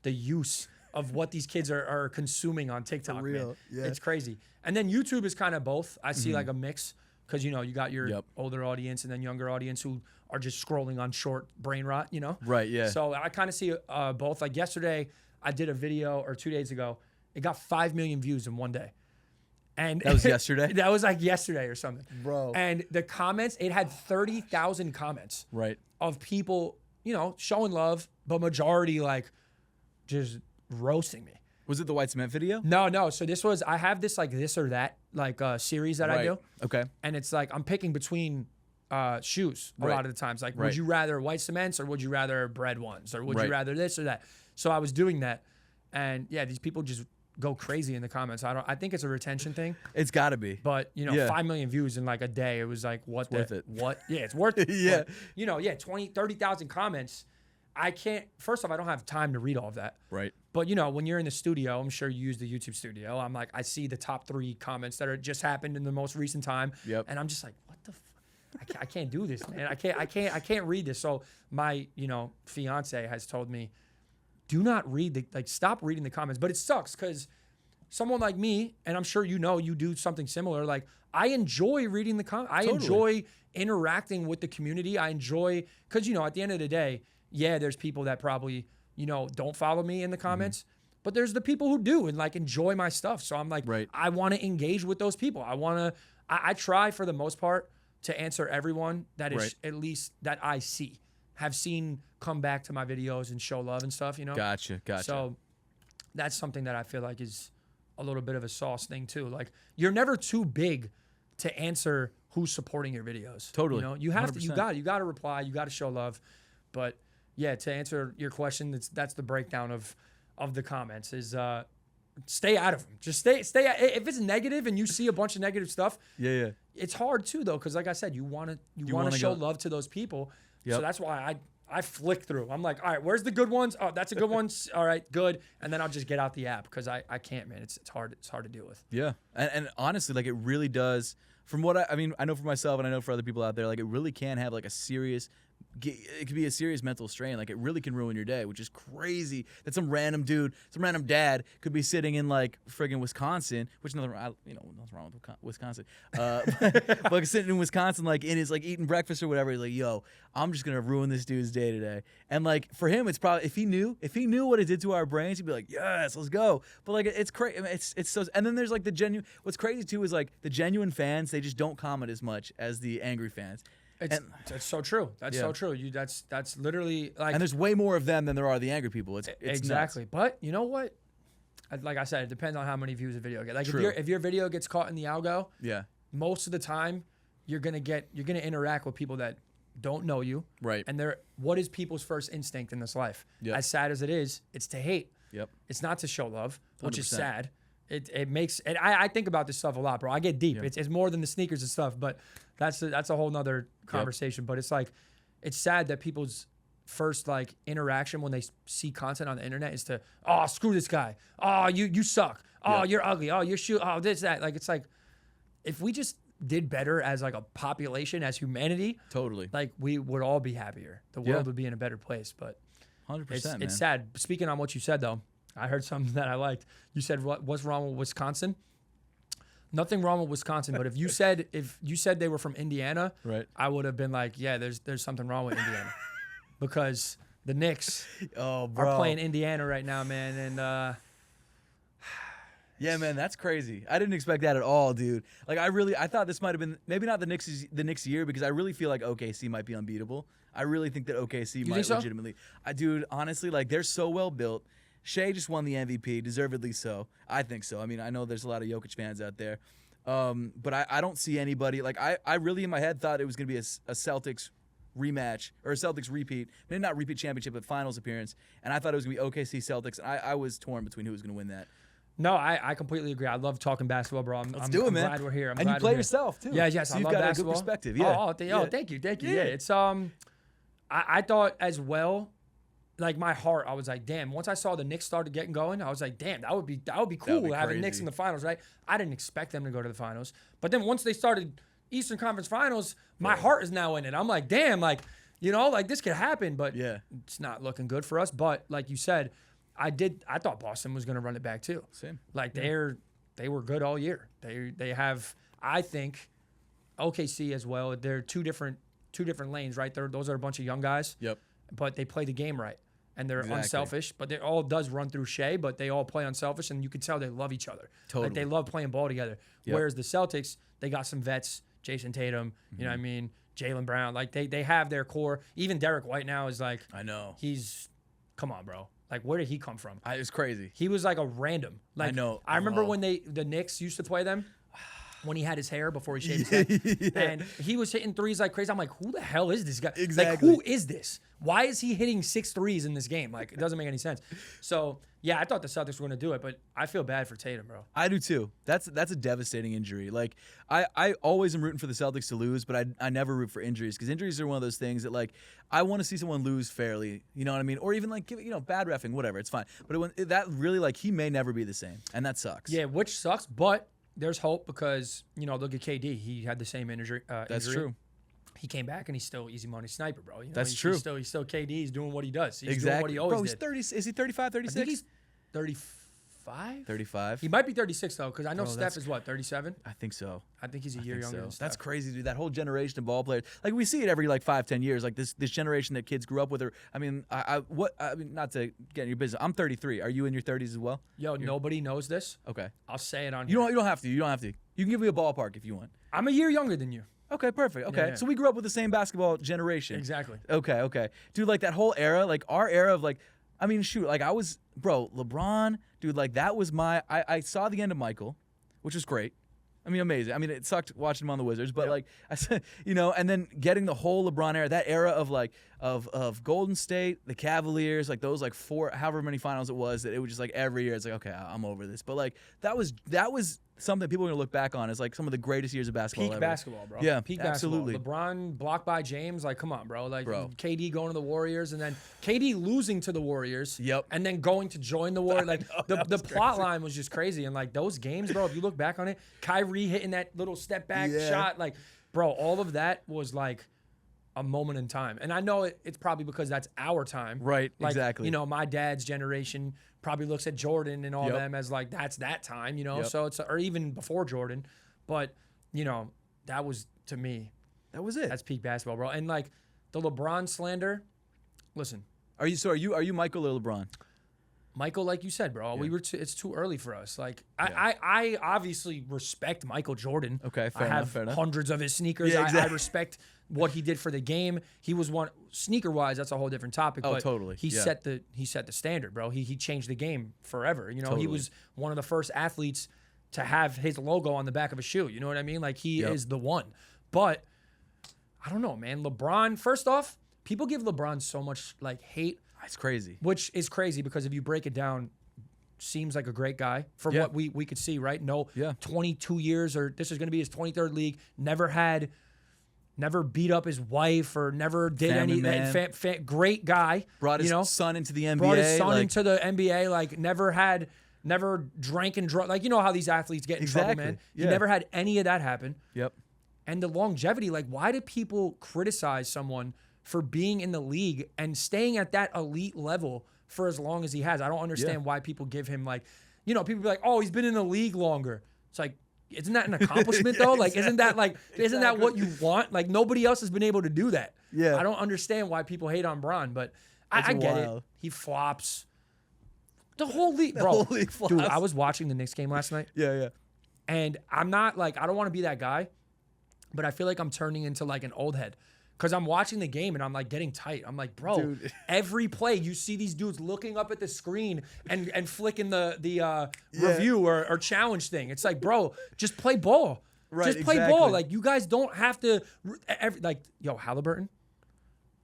the use of what these kids are consuming on TikTok. For real, man. Yeah. It's crazy. And then YouTube is kind of both. I see like a mix because you got your older audience and then younger audience who are just scrolling on short brain rot. Right. Yeah. So I kind of see both. Like yesterday, I did a video, or 2 days ago. It got 5 million views in one day. And that was yesterday? That was like yesterday or something. Bro. And the comments, it had 30,000 comments. Right. Of people, showing love, but majority like just roasting me. Was it the white cement video? No. So I have this like this or that like series that I do. Okay. And it's like I'm picking between shoes a lot of the times. Like, would you rather white cements or would you rather bread ones or would you rather this or that? So I was doing that, and yeah, these people just go crazy in the comments. I think it's a retention thing. It's got to be. But 5 million views in like a day. It was like what? Worth it. What? Yeah, it's worth it. Yeah. But, 20, 30,000 comments. I can't. First off, I don't have time to read all of that. Right. But when you're in the studio, I'm sure you use the YouTube studio. I'm like, I see the top 3 comments that are just happened in the most recent time. Yep. And I'm just like, what the? I can't do this, man. I can't read this. So my fiance has told me, do not read stop reading the comments. But it sucks because someone like me, and I'm sure you do something similar. Like I enjoy reading the comments. I enjoy interacting with the community. I enjoy because at the end of the day, yeah, there's people that probably don't follow me in the comments, but there's the people who do and like enjoy my stuff. So I'm like, I want to engage with those people. I try for the most part to answer everyone that is at least that I have seen come back to my videos and show love and stuff. Gotcha. So that's something that I feel like is a little bit of a sauce thing too. Like you're never too big to answer who's supporting your videos. Totally. You have 100%. to, you got to reply, you got to show love. But yeah, to answer your question, that's the breakdown of the comments is stay out of them. Just stay. If it's negative and you see a bunch of negative stuff, yeah. It's hard too though, because like I said, you want to show love to those people. Yep. So that's why I flick through. I'm like, all right, where's the good ones? Oh, that's a good one. All right, good. And then I'll just get out the app because I can't, man. It's hard. It's hard to deal with. Yeah, and honestly, like it really does. From what I mean, I know for myself and I know for other people out there, like it really can have like a serious. It could be a serious mental strain. Like it really can ruin your day, which is crazy. That some random dude, some random dad could be sitting in like friggin' Wisconsin, which nothing wrong with Wisconsin. But like sitting in Wisconsin, like in his like eating breakfast or whatever. He's like, "Yo, I'm just gonna ruin this dude's day today." And like for him, it's probably if he knew what it did to our brains, he'd be like, "Yes, let's go." But like it's crazy. It's so. And then there's like the genuine. What's crazy too is like the genuine fans. They just don't comment as much as the angry fans. That's so true. That's so true. That's literally like. And there's way more of them than there are the angry people. It's exactly. Nuts. But you know what? Like I said, it depends on how many views a video gets. Like True. if your video gets caught in the algo, yeah, most of the time you're gonna interact with people that don't know you. Right. And what is people's first instinct in this life? Yep. As sad as it is, it's to hate. Yep. It's not to show love, which 100%. is sad. It makes and I think about this stuff a lot, bro. I get deep. Yep. It's more than the sneakers and stuff, but that's a whole nother conversation. Yep. But it's like it's sad that people's first like interaction when they see content on the internet is to screw this guy. Oh, you suck. Oh, you're ugly. Oh, you're this that. Like it's like if we just did better as like a population, as humanity, totally, like we would all be happier. The world would be in a better place. But 100%. It's sad. Speaking on what you said though. I heard something that I liked. You said, "What's wrong with Wisconsin?" Nothing wrong with Wisconsin, but if you said they were from Indiana, right, I would have been like, "Yeah, there's something wrong with Indiana," because the Knicks are playing Indiana right now, man, and Yeah, man, that's crazy. I didn't expect that at all, dude. Like, I thought this might have been maybe not the Knicks year because I really feel like OKC might be unbeatable. I really think that OKC might so? legitimately. Dude, honestly, like they're so well built. Shea just won the MVP, deservedly so. I think so. I mean, I know there's a lot of Jokic fans out there, but I don't see anybody. Like, I really in my head thought it was gonna be a Celtics rematch or a Celtics repeat, maybe not repeat championship, but finals appearance. And I thought it was gonna be OKC Celtics. And I was torn between who was gonna win that. No, I completely agree. I love talking basketball, bro. I'm glad we're here. And you play yourself too. Yes, so I you've love got basketball. a good perspective. Yeah. Thank you. Yeah. It's I thought as well. Like my heart, I was like, damn. Once I saw the Knicks started getting going, I was like, damn, that would be cool be having Knicks crazy. in the finals, right? I didn't expect them to go to the finals, but then once they started Eastern Conference Finals, my heart is now in it. I'm like, damn, like like this could happen, but it's not looking good for us. But like you said, I thought Boston was going to run it back too. Same. Like they were good all year. They have, I think, OKC as well. They're two different lanes, right? Those are a bunch of young guys. Yep. But they play the game right. And they're Exactly. unselfish, but it all does run through Shea, but they all play unselfish, and you can tell they love each other. Totally. Like they love playing ball together. Yep. Whereas the Celtics, they got some vets, Jason Tatum, you know what I mean, Jaylen Brown. Like they have their core. Even Derek White now is like, I know. Come on, bro. Like where did he come from? It's crazy. He was like a random. Like I know. I remember Oh. when the Knicks used to play them. When he had his hair before he shaved his head. And he was hitting threes like crazy. I'm like, who the hell is this guy? Exactly. Like, who is this? Why is he hitting 6 threes in this game? Like, it doesn't make any sense. So, yeah, I thought the Celtics were going to do it, but I feel bad for Tatum, bro. I do too. That's a devastating injury. Like I always am rooting for the Celtics to lose, but I never root for injuries because injuries are one of those things that like I want to see someone lose fairly. You know what I mean? Or even like give bad reffing, whatever. It's fine. But that really like he may never be the same, and that sucks. Yeah, which sucks, but there's hope because look at KD. He had the same injury. That's true. He came back and he's still easy money sniper, bro. That's he's true. He's still KD. He's doing what he does. He's Exactly. doing what he always Bro, he's did. 30. Is he 35, I 36? think he's 35. 35. He might be 36 though, because I know Bro, Steph is what 37. I think so. I think he's a year younger than Steph. That's crazy, dude. That whole generation of ball players. Like we see it every like 5-10 years. Like this generation that kids grew up with. Or I mean, I mean, not to get in your business. I'm 33. Are you in your 30s as well? Yo, nobody knows this. Okay. I'll say it on You here. don't have to. You don't have to. You can give me a ballpark if you want. I'm a year younger than you. Okay, perfect. Okay. Yeah. So we grew up with the same basketball generation. Exactly. Okay. Dude, like that whole era, like our era of like, I mean, shoot, like LeBron, dude, like that was I saw the end of Michael, which was great. I mean, amazing. I mean, it sucked watching him on the Wizards, but like I said, and then getting the whole LeBron era, that era of like of Golden State, the Cavaliers, like those like however many finals it was, that it was just like every year it's like, okay, I'm over this. But like that was something people are gonna look back on as like some of the greatest years of basketball. Peak ever. basketball, bro. Yeah, Peak absolutely. basketball. LeBron blocked by James. Like, come on, bro. Like, Bro. KD going to the Warriors and then KD losing to the Warriors. Yep. And then going to join the Warriors. Like, the plot line was just crazy. And like those games, bro, if you look back on it, Kyrie hitting that little step back shot, like, bro, all of that was like a moment in time. And I know it's probably because that's our time. Right, Like, exactly. My dad's generation probably looks at Jordan and all them as like, that's that time, Yep. So it's, or even before Jordan. But, that was, to me, That was it. that's peak basketball, bro. And like the LeBron slander, listen, Are you Michael or LeBron? Michael, like you said, bro, it's too early for us. Like I obviously respect Michael Jordan. Okay, fair I have enough, fair enough. hundreds of his sneakers. Yeah, I exactly. respect what he did for the game. He was one sneaker wise, that's a whole different topic. Oh, but totally, He yeah. set the standard, bro. He changed the game forever. He Totally. was one of the first athletes to have his logo on the back of a shoe. You know what I mean? Like he is the one. But I don't know, man. LeBron, first off, people give LeBron so much like hate. It's crazy. Which is crazy because if you break it down, seems like a great guy from Yeah. what we could see, right? No, Yeah. 22 years, or this is going to be his 23rd league. Never beat up his wife or never did Family any. man. Great guy. Brought his son into the NBA. Brought his son like, into the NBA. Like never drank and drunk. Like how these athletes get in trouble, Exactly. man. He Yeah. never had any of that happen. Yep. And the longevity, like why do people criticize someone for being in the league and staying at that elite level for as long as he has? I don't understand why people give him like, people be like, oh, he's been in the league longer. It's like, isn't that an accomplishment though? Like, isn't that what you want? Like nobody else has been able to do that. Yeah. I don't understand why people hate on Bron, but I get it. wild. He flops. The whole league, bro. whole league Dude, flops. I was watching the Knicks game last night, Yeah. and I'm not like, I don't want to be that guy, but I feel like I'm turning into like an old head. Because I'm watching the game and I'm like getting tight. I'm like, bro, Dude. every play you see these dudes looking up at the screen and flicking the review or challenge thing. It's like, bro, just play ball. Right, just play exactly. ball. Like, you guys don't have to. Yo, Halliburton.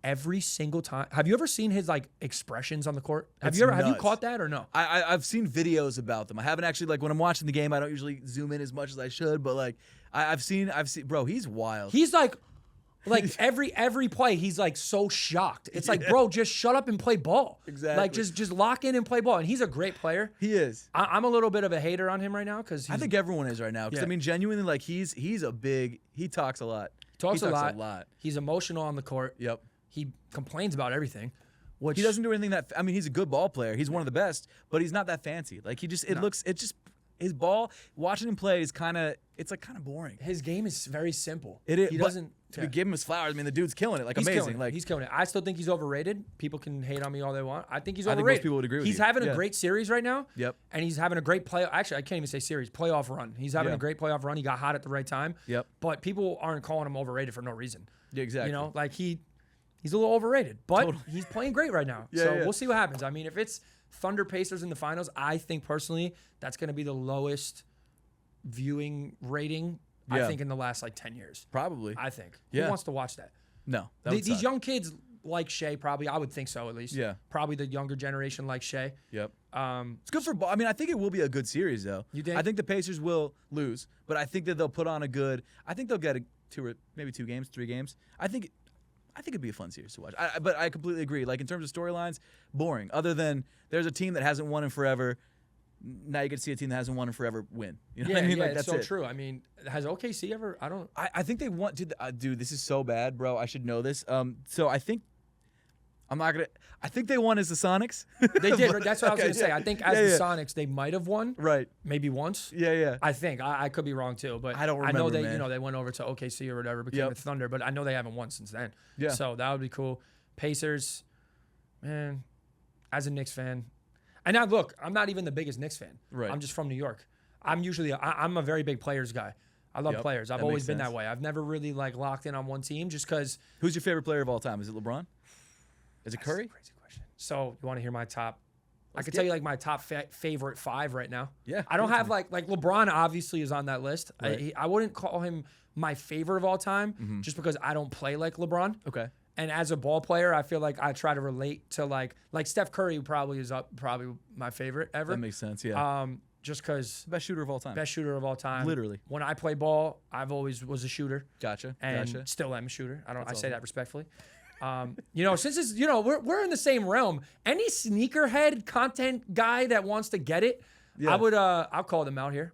Every single time. Have you ever seen his like expressions on the court? Have It's you nuts. caught that or no? I've seen videos about them. I haven't actually, like, when I'm watching the game, I don't usually zoom in as much as I should, but like I've seen, bro, he's wild. He's like every play, he's like so shocked. It's like, bro, just shut up and play ball. Exactly. Like just lock in and play ball. And he's a great player. He is. I'm a little bit of a hater on him right now because I think everyone is right now. Because Yeah. I mean, genuinely, like he talks a lot. talks he a talks lot. He's emotional on the court. Yep. He complains about everything. Which He doesn't do anything that. I mean, he's a good ball player. He's one of the best, but he's not that fancy. Like his ball. Watching him play is kind of boring. his game is very simple. It is. He but doesn't. to give him his flowers. I mean, the dude's killing it. Like He's amazing. killing it. Like He's killing it. I still think he's overrated. People can hate on me all they want. I think he's I think overrated. most people would agree with He's you. having Yeah. a great series right now. Yep. And he's having a great play. Actually, I can't even say series. Playoff run. He's having Yeah. a great playoff run. He got hot at the right time. Yep. But people aren't calling him overrated for no reason. Yeah, exactly. You know, like he's a little overrated, but Totally. he's playing great right now. Yeah, So yeah. we'll see what happens. I mean, if it's Thunder Pacers in the finals, I think personally that's going to be the lowest viewing rating I Yeah. think in the last like 10 years. Probably. I think. Yeah. Who wants to watch that? No. That would These suck. young kids like Shea, probably. I would think so, at least. Yeah. Probably the younger generation like Shea. Yep. Um, It's good for ball. I mean, I think it will be a good series, though. You think? I think the Pacers will lose, but I think that they'll put on a good. I think they'll get maybe 2 games, 3 games. I think it'd be a fun series to watch. But I completely agree. Like in terms of storylines, boring. Other than there's a team that hasn't won in forever. Now you get to see a team that hasn't won in forever win. You know yeah, what I mean? yeah, Like it's that's so it. true. I mean, has OKC ever? I don't. I think they want to. Dude, this is so bad, bro. I should know this. So I think. I'm not gonna. I think they won as the Sonics. They did. That's what I was Okay, going to say. yeah. I think as Yeah, the yeah. Sonics, they might have won. Right. Maybe once. Yeah. I think. I could be wrong too, but I don't I know remember, they, man. they went over to OKC or whatever, became Yep. the Thunder, but I know they haven't won since then. Yeah. So that would be cool. Pacers, man. As a Knicks fan, and now look, I'm not even the biggest Knicks fan. Right. I'm just from New York. I'm a very big players guy. I love Yep, players. I've that always makes been sense. that way. I've never really like locked in on one team just because. Who's your favorite player of all time? Is it LeBron? Is it Curry? Crazy question. So you want to hear my top? I Let's could get tell you like my top favorite 5 right now. Yeah, I don't give it to have me. like LeBron obviously is on that list. Right. I wouldn't call him my favorite of all time just because I don't play like LeBron. Okay. And as a ball player, I feel like I try to relate to like Steph Curry probably is probably my favorite ever. That makes sense. Yeah. Just because Best shooter of all time. best shooter of all time. Literally. When I play ball, I've always was a shooter. Gotcha. And Gotcha. still am a shooter. I say awesome. that respectfully. Since it's, we're in the same realm. Any sneakerhead content guy that wants to get it, Yeah. I'll call them out here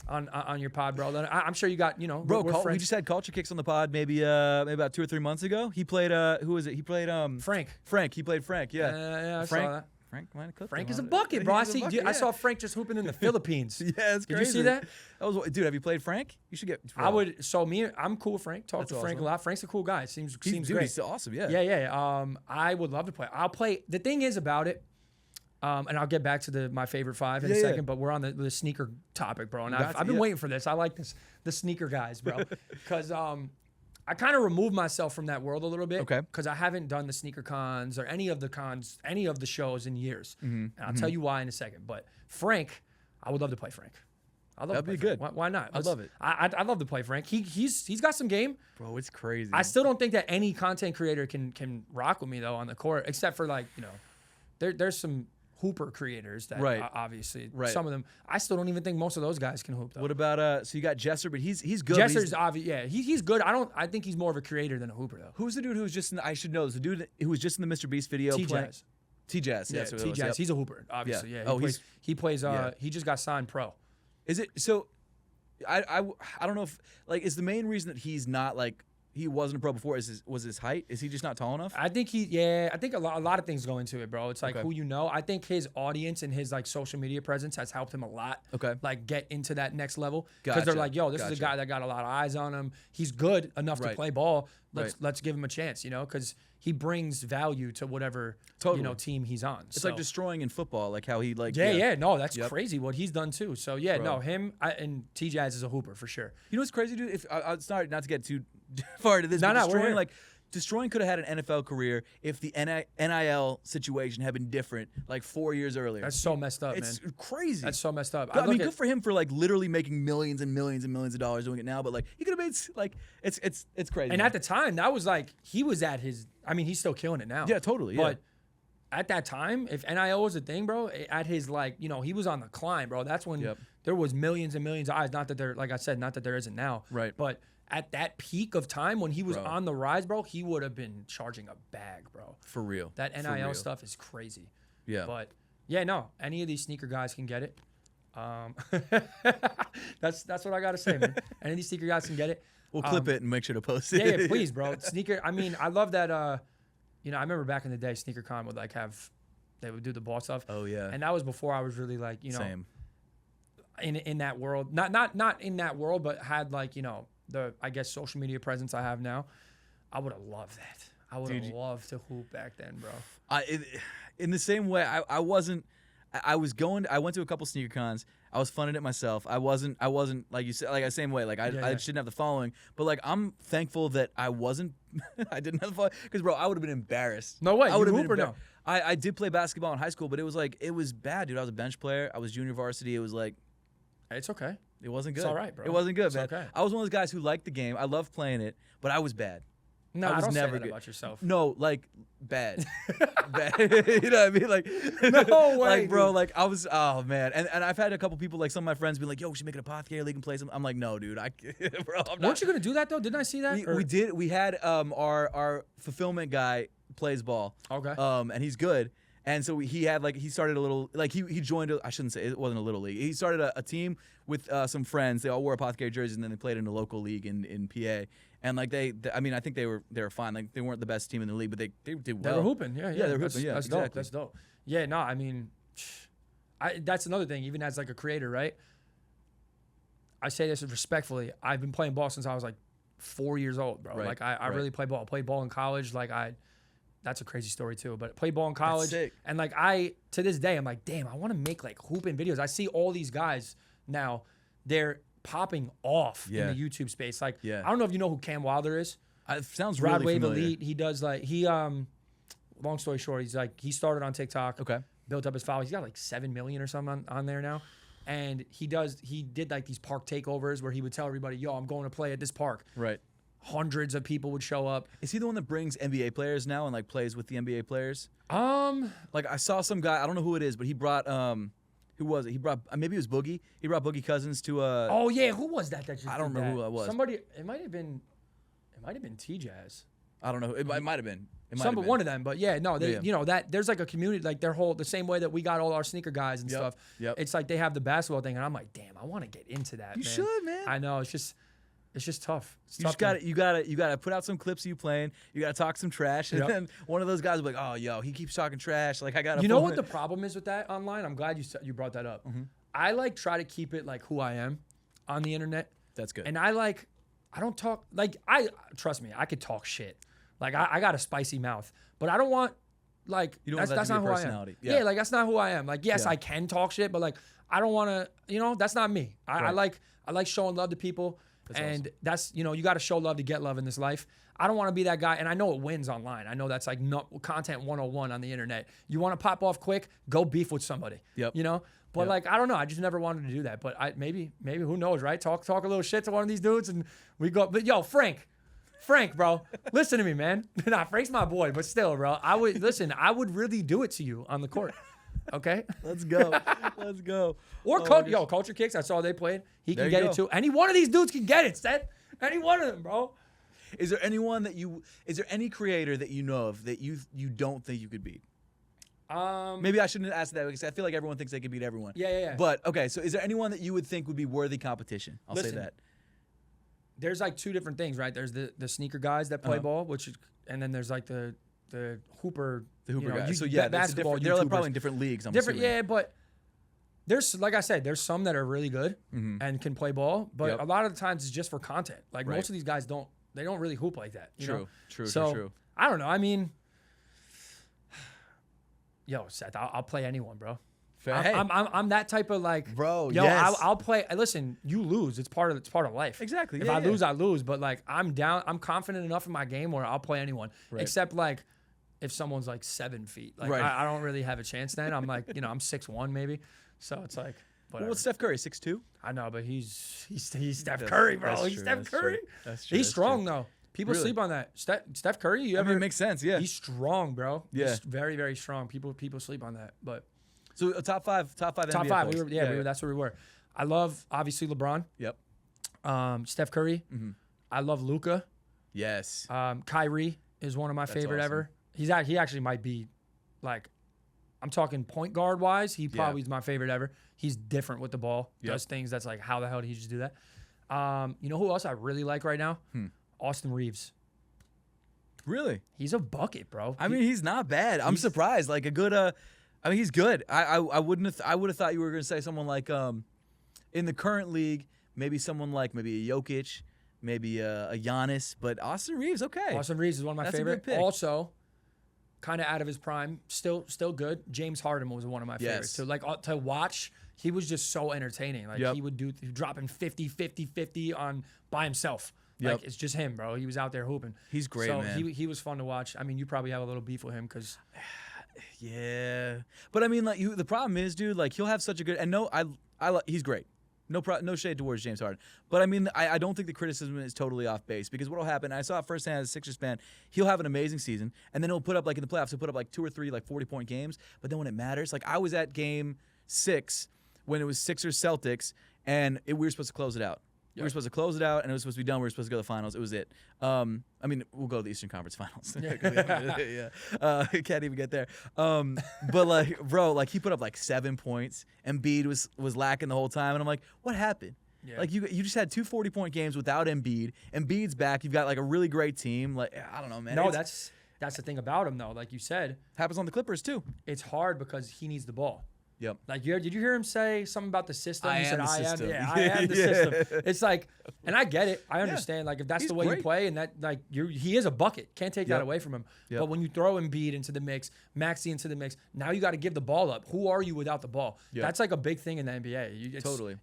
on your pod, bro. I'm sure you got, Bro, we're we friends. just had Culture Kicks on the pod maybe about 2 or 3 months ago. He played who was it? He played Frank. Frank. He played Frank. Yeah. Yeah, I Frank. saw that. Frank might have cooked Frank him is a on it. bucket, bro. He's a bucket, I yeah. saw Frank just hooping in the Philippines. Yeah, it's Did crazy. you see that? Dude, have you played Frank? You should get. I would. So I'm cool with Frank. Talk That's to Frank awesome. a lot. Frank's a cool guy. Seems Dude, great. he's awesome. Yeah. Yeah. I would love to play. I'll play. The thing is about it, and I'll get back to my favorite 5 in a Yeah, yeah. second. But we're on the sneaker topic, bro. And Gotcha, I've been yeah. waiting for this. I like the sneaker guys, bro, because I kind of removed myself from that world a little bit. Okay. Because I haven't done the sneaker cons or any of the shows in years. Mm-hmm, And I'll tell you why in a second. But Frank, I would love to play Frank. I'd love That'd to be play good. Frank. Why not? I'd love it. I'd love to play Frank. He's got some game. Bro, it's crazy. I still don't think that any content creator can rock with me though on the court, except for like there's some hooper creators that Right. Obviously Right. some of them. I still don't even think most of those guys can hoop though. What about so you got Jesser, but he's good. but Jesser's obvious. Yeah, he's good. I think he's more of a creator than a hooper though. Who's the dude who was just in I should know this. The dude who was just in the Mr. Beast video playing. T-Jazz. T-Jazz. Yeah, That's what it was, T-Jazz. yep. He's a hooper, obviously. Yeah. Yeah. Oh, He plays. yeah. He just got signed pro. Is it so? I don't know if like is the main reason that he's not like he wasn't a pro before was his height? Is he just not tall enough? I think I think a lot of things go into it, bro. It's like Okay. who you know. I think his audience and his like social media presence has helped him a lot. Okay. Like get into that next level because they're Gotcha. like, yo, this is a Gotcha. guy that got a lot of eyes on him. He's good enough to Right. play ball. Right. Let's give him a chance, because he brings value to whatever team he's on. It's like destroying in football, like how he like. No, that's crazy what he's done too. So him and T-Jazz is a hooper for sure. You know what's crazy, dude? If sorry, not to get too far into this, but destroying Destroying could have had an NFL career if the NIL situation had been different like 4 years earlier. That's so messed up, it's man. crazy. That's so messed up. I mean, good for him for like literally making millions and millions and millions of dollars doing it now. But like he could have made like it's crazy. And man. at the time, that was like he was at his. I mean, he's still killing it now. Yeah, totally. Yeah. But at that time, if NIL was a thing, bro, at his he was on the climb, bro. That's when there was millions and millions of eyes. Not that there, like I said, not that there isn't now. Right. But at that peak of time when he was on the rise, bro, he would have been charging a bag, bro. For real. That NIL stuff is crazy. Yeah. But yeah, no, any of these sneaker guys can get it. That's what I gotta say, man. Any of these sneaker guys can get it. We'll clip it and make sure to post it. Yeah, please, bro. Sneaker. I mean, I love that. I remember back in the day, SneakerCon would they would do the ball stuff. Oh yeah. And that was before I was really like, Same. in that world. Not in that world, but had the social media presence I have now. I would have loved that. I would have loved to hoop back then, bro. In the same way, I wasn't. I went to a couple sneaker cons. I was funding it myself. I wasn't like you said, like the same way. Like I shouldn't have the following, but like I'm thankful that I wasn't. I didn't have the following because, bro, I would have been embarrassed. No way. I would have been embarrassed. No. I did play basketball in high school, but it was bad, dude. I was a bench player. I was junior varsity. It was like, it's okay. It wasn't good. It's all right, bro. It wasn't good, it's man. Okay. I was one of those guys who liked the game. I loved playing it, but I was bad. No, I was don't never say that good about yourself. No, like bad. Bad. You know what I mean? Like no way, like, bro. Dude. Like I was. Oh man. And I've had a couple people, like some of my friends, be like, "Yo, we should make an APTHCRY league and play some." I'm like, "No, dude. Bro, I'm not." Weren't you gonna do that though? Didn't I see that? We did. We had our fulfillment guy plays ball. Okay. And he's good. And so he started a little, like he joined, I shouldn't say, it wasn't a little league. He started a team with some friends. They all wore APTHCRY jerseys, and then they played in a local league in PA. And like I think they were fine. Like they weren't the best team in the league, but they did well. They were hooping, yeah. They were hooping, yeah. That's exactly. dope. That's dope. Yeah, no, I mean, that's another thing. Even as like a creator, right? I say this respectfully. I've been playing ball since I was like 4 years old, bro. Right, Like I really play ball. I played ball in college. That's a crazy story too. But I played ball in college, sick. and like to this day, I'm like, damn, I want to make like hooping videos. I see all these guys now, they're popping off in the YouTube space. Like, I don't know if you know who Cam Wilder is. It sounds Rod really Wave familiar. Elite. He does long story short, he started on TikTok. Okay. Built up his following. He's got like 7 million or something on there now. And he did like these park takeovers where he would tell everybody, yo, I'm going to play at this park. Right. Hundreds of people would show up. Is he the one that brings NBA players now and like plays with the NBA players? Like I saw some guy, I don't know who it is, but he brought who was it? He brought maybe it was Boogie. He brought Boogie Cousins to Oh yeah, who was that? I don't remember who that was. Somebody. It might have been T-Jazz. I don't know. It might have been. One of them, but yeah, no, they, that there's like a community, like the same way that we got all our sneaker guys and stuff. Yep. It's like they have the basketball thing, and I'm like, damn, I want to get into that. You should, man. I know, it's just tough. You gotta put out some clips of you playing. You gotta talk some trash, and then one of those guys will be like, oh, yo, he keeps talking trash. Like I gotta. You know what the problem is with that online? I'm glad you brought that up. Mm-hmm. I try to keep it like who I am on the internet. That's good. And I don't talk trust me, I could talk shit. Like I got a spicy mouth, but I don't want that's not who I am. Yeah, like that's not who I am. Like yes, I can talk shit, but like I don't want to. That's not me. I like showing love to people, and awesome. That's you got to show love to get love in this life. I don't want to be that guy, and I know it wins online. I know that's like content 101 on the internet. You want to pop off quick, go beef with somebody. Yep. But like I don't know, I just never wanted to do that. But maybe who knows, right? Talk a little shit to one of these dudes, and we go. But yo, Frank, bro, listen to me, man. Nah, Frank's my boy, but still, bro, I would really do it to you on the court. Okay? Let's go. Or Culture Kicks, I saw they played. He can get it too. Any one of these dudes can get it, Seth. Any one of them, bro. Is there any creator that you know of that you don't think you could beat? Maybe I shouldn't ask that because I feel like everyone thinks they can beat everyone. Yeah. But okay, so is there anyone that you would think would be worthy competition? I'll say that. There's like two different things, right? There's the sneaker guys that play ball, and then there's like the hooper. The hooper guys. So basketball. They're like probably in different leagues. I'm assuming. Yeah, but there's like I said, there's some that are really good and can play ball, but a lot of the times it's just for content. Like most of these guys don't really hoop like that. You know? True. So I don't know. I mean, yo, Seth, I'll play anyone, bro. Hey. I'm that type of like, Bro, Yo, yes. I'll play. Listen, you lose. It's part of life. Exactly. If Yeah, I yeah. lose, I lose. But like, I'm down. I'm confident enough in my game where I'll play anyone, Right. except like if someone's like 7 feet. Like Right. I don't really have a chance then. I'm like, I'm 6'1" maybe. So it's like, whatever. Well, what's Steph Curry? 6'2"? I know, but he's Steph Curry, bro. that's He's true, Steph that's Curry. true. That's true. He's that's strong true. though. People Really? sleep on that. Steph Curry. You I ever? mean, it makes sense. Yeah. He's strong, bro. Yeah. He's very, very strong. People sleep on that, but. So top five Top NBA five. players. We were, that's where we were. I love obviously LeBron. Yep. Steph Curry. Mm-hmm. I love Luka. Yes. Kyrie is one of my favorite awesome. ever. He actually might be, like, I'm talking point guard wise. He probably is my favorite ever. He's different with the ball. Yep. Does things that's like, how the hell did he just do that? You know who else I really like right now? Austin Reeves. Really? He's a bucket, bro. I mean, he's not bad. I'm surprised. Like a good. I mean, he's good. I wouldn't have. I would have thought you were going to say someone like in the current league, maybe someone like maybe a Jokic, maybe a Giannis, but Austin Reeves, okay. Austin Reeves is one of my That's a favorite. good pick. Also, kind of out of his prime, still good. James Harden was one of my favorites. So like to watch, he was just so entertaining. Like Yep. he would dropping 50, 50, 50 on by himself. Yep. Like it's just him, bro. He was out there hooping. He's great, so man. He was fun to watch. I mean, you probably have a little beef with him because Yeah, but I mean, like the problem is, dude, like he'll have such a good and he's great. No shade towards James Harden, but I mean, I don't think the criticism is totally off base because what'll happen? I saw it firsthand as a Sixers fan. He'll have an amazing season, and then he'll put up like in the playoffs, he'll put up like 2 or 3 like 40-point games. But then when it matters, like I was at Game 6 when it was Sixers Celtics, and we were supposed to close it out. We were supposed to close it out, and it was supposed to be done. We were supposed to go to the finals. It was it. I mean, we'll go to the Eastern Conference Finals. Can't even get there. But like, bro, like he put up like 7 points. Embiid was lacking the whole time, and I'm like, what happened? Yeah. Like you just had 2 40-point games without Embiid. Embiid's back. You've got like a really great team. Like I don't know, man. no, It's- that's the thing about him though. Like you said, happens on the Clippers too. it's hard because he needs the ball. Yep. Like, did you hear him say something about the system? I He am said, the system. Yeah, I am the system. It's like, and I get it. I understand. Like, if that's He's the way you great. play, and that, like, he is a bucket. Can't take that Yep. away from him. Yep. But when you throw Embiid into the mix, Maxey into the mix, now you got to give the ball up. Who are you without the ball? Yep. That's like a big thing in the NBA. It's, Totally.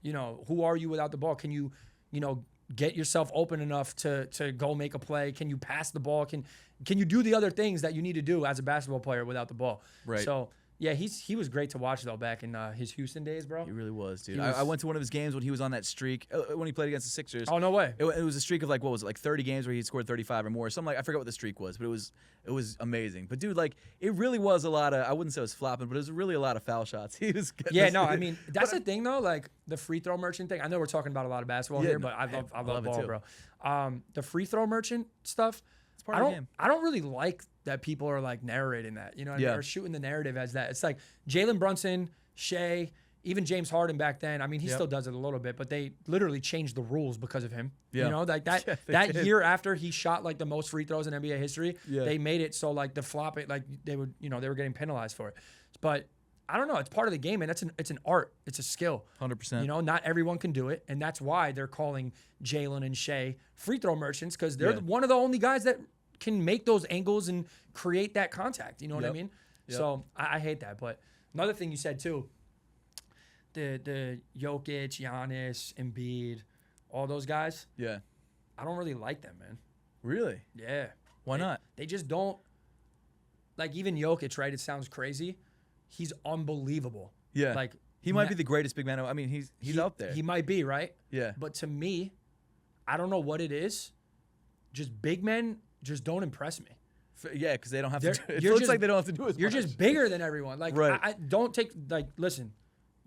Who are you without the ball? Can you, get yourself open enough to go make a play? Can you pass the ball? Can you do the other things that you need to do as a basketball player without the ball? Right. So. Yeah, he was great to watch though back in his Houston days, bro. He really was, dude. He was- I went to one of his games when he was on that streak when he played against the Sixers. Oh no way! It was a streak of like what was it, like 30 games where he scored 35 or more. Something like I forget what the streak was, but it was amazing. But dude, like it really was a lot of I wouldn't say it was flopping, but it was really a lot of foul shots. He was getting Yeah, this- no, I mean that's the thing though. Like the free throw merchant thing. I know we're talking about a lot of basketball Yeah, here, no, but I love it ball, too. bro. The free throw merchant stuff. It's part of the game. I don't really like that people are like narrating that. You know what I mean? Yeah. Or shooting the narrative as that. It's like Jalen Brunson, Shea, even James Harden back then. I mean, he Yep. still does it a little bit, but they literally changed the rules because of him. Yeah. You know, like that Yeah, they that did. year after he shot like the most free throws in NBA history, Yeah. they made it so like the flop it like they would, they were getting penalized for it. But I don't know. It's part of the game, and it's an art. It's a skill. 100%. Not everyone can do it, and that's why they're calling Jalen and Shea free throw merchants because they're Yeah. one of the only guys that can make those angles and create that contact. You know what I Yep. mean? Yep. So I hate that. But another thing you said too, the Jokic, Giannis, Embiid, all those guys, Yeah. I don't really like them, man. Really? Yeah. Why not? They just don't. Like even Jokic, right? It sounds crazy. He's unbelievable. Yeah. Like He might be the greatest big man. I mean, he's he- up there. He might be, right? Yeah. But to me, I don't know what it is. Just big men just don't impress me. Yeah, because they don't have to. They're- Do it you're looks just- like they don't have to do as You're much. just bigger than everyone. Like, Right. I don't take listen.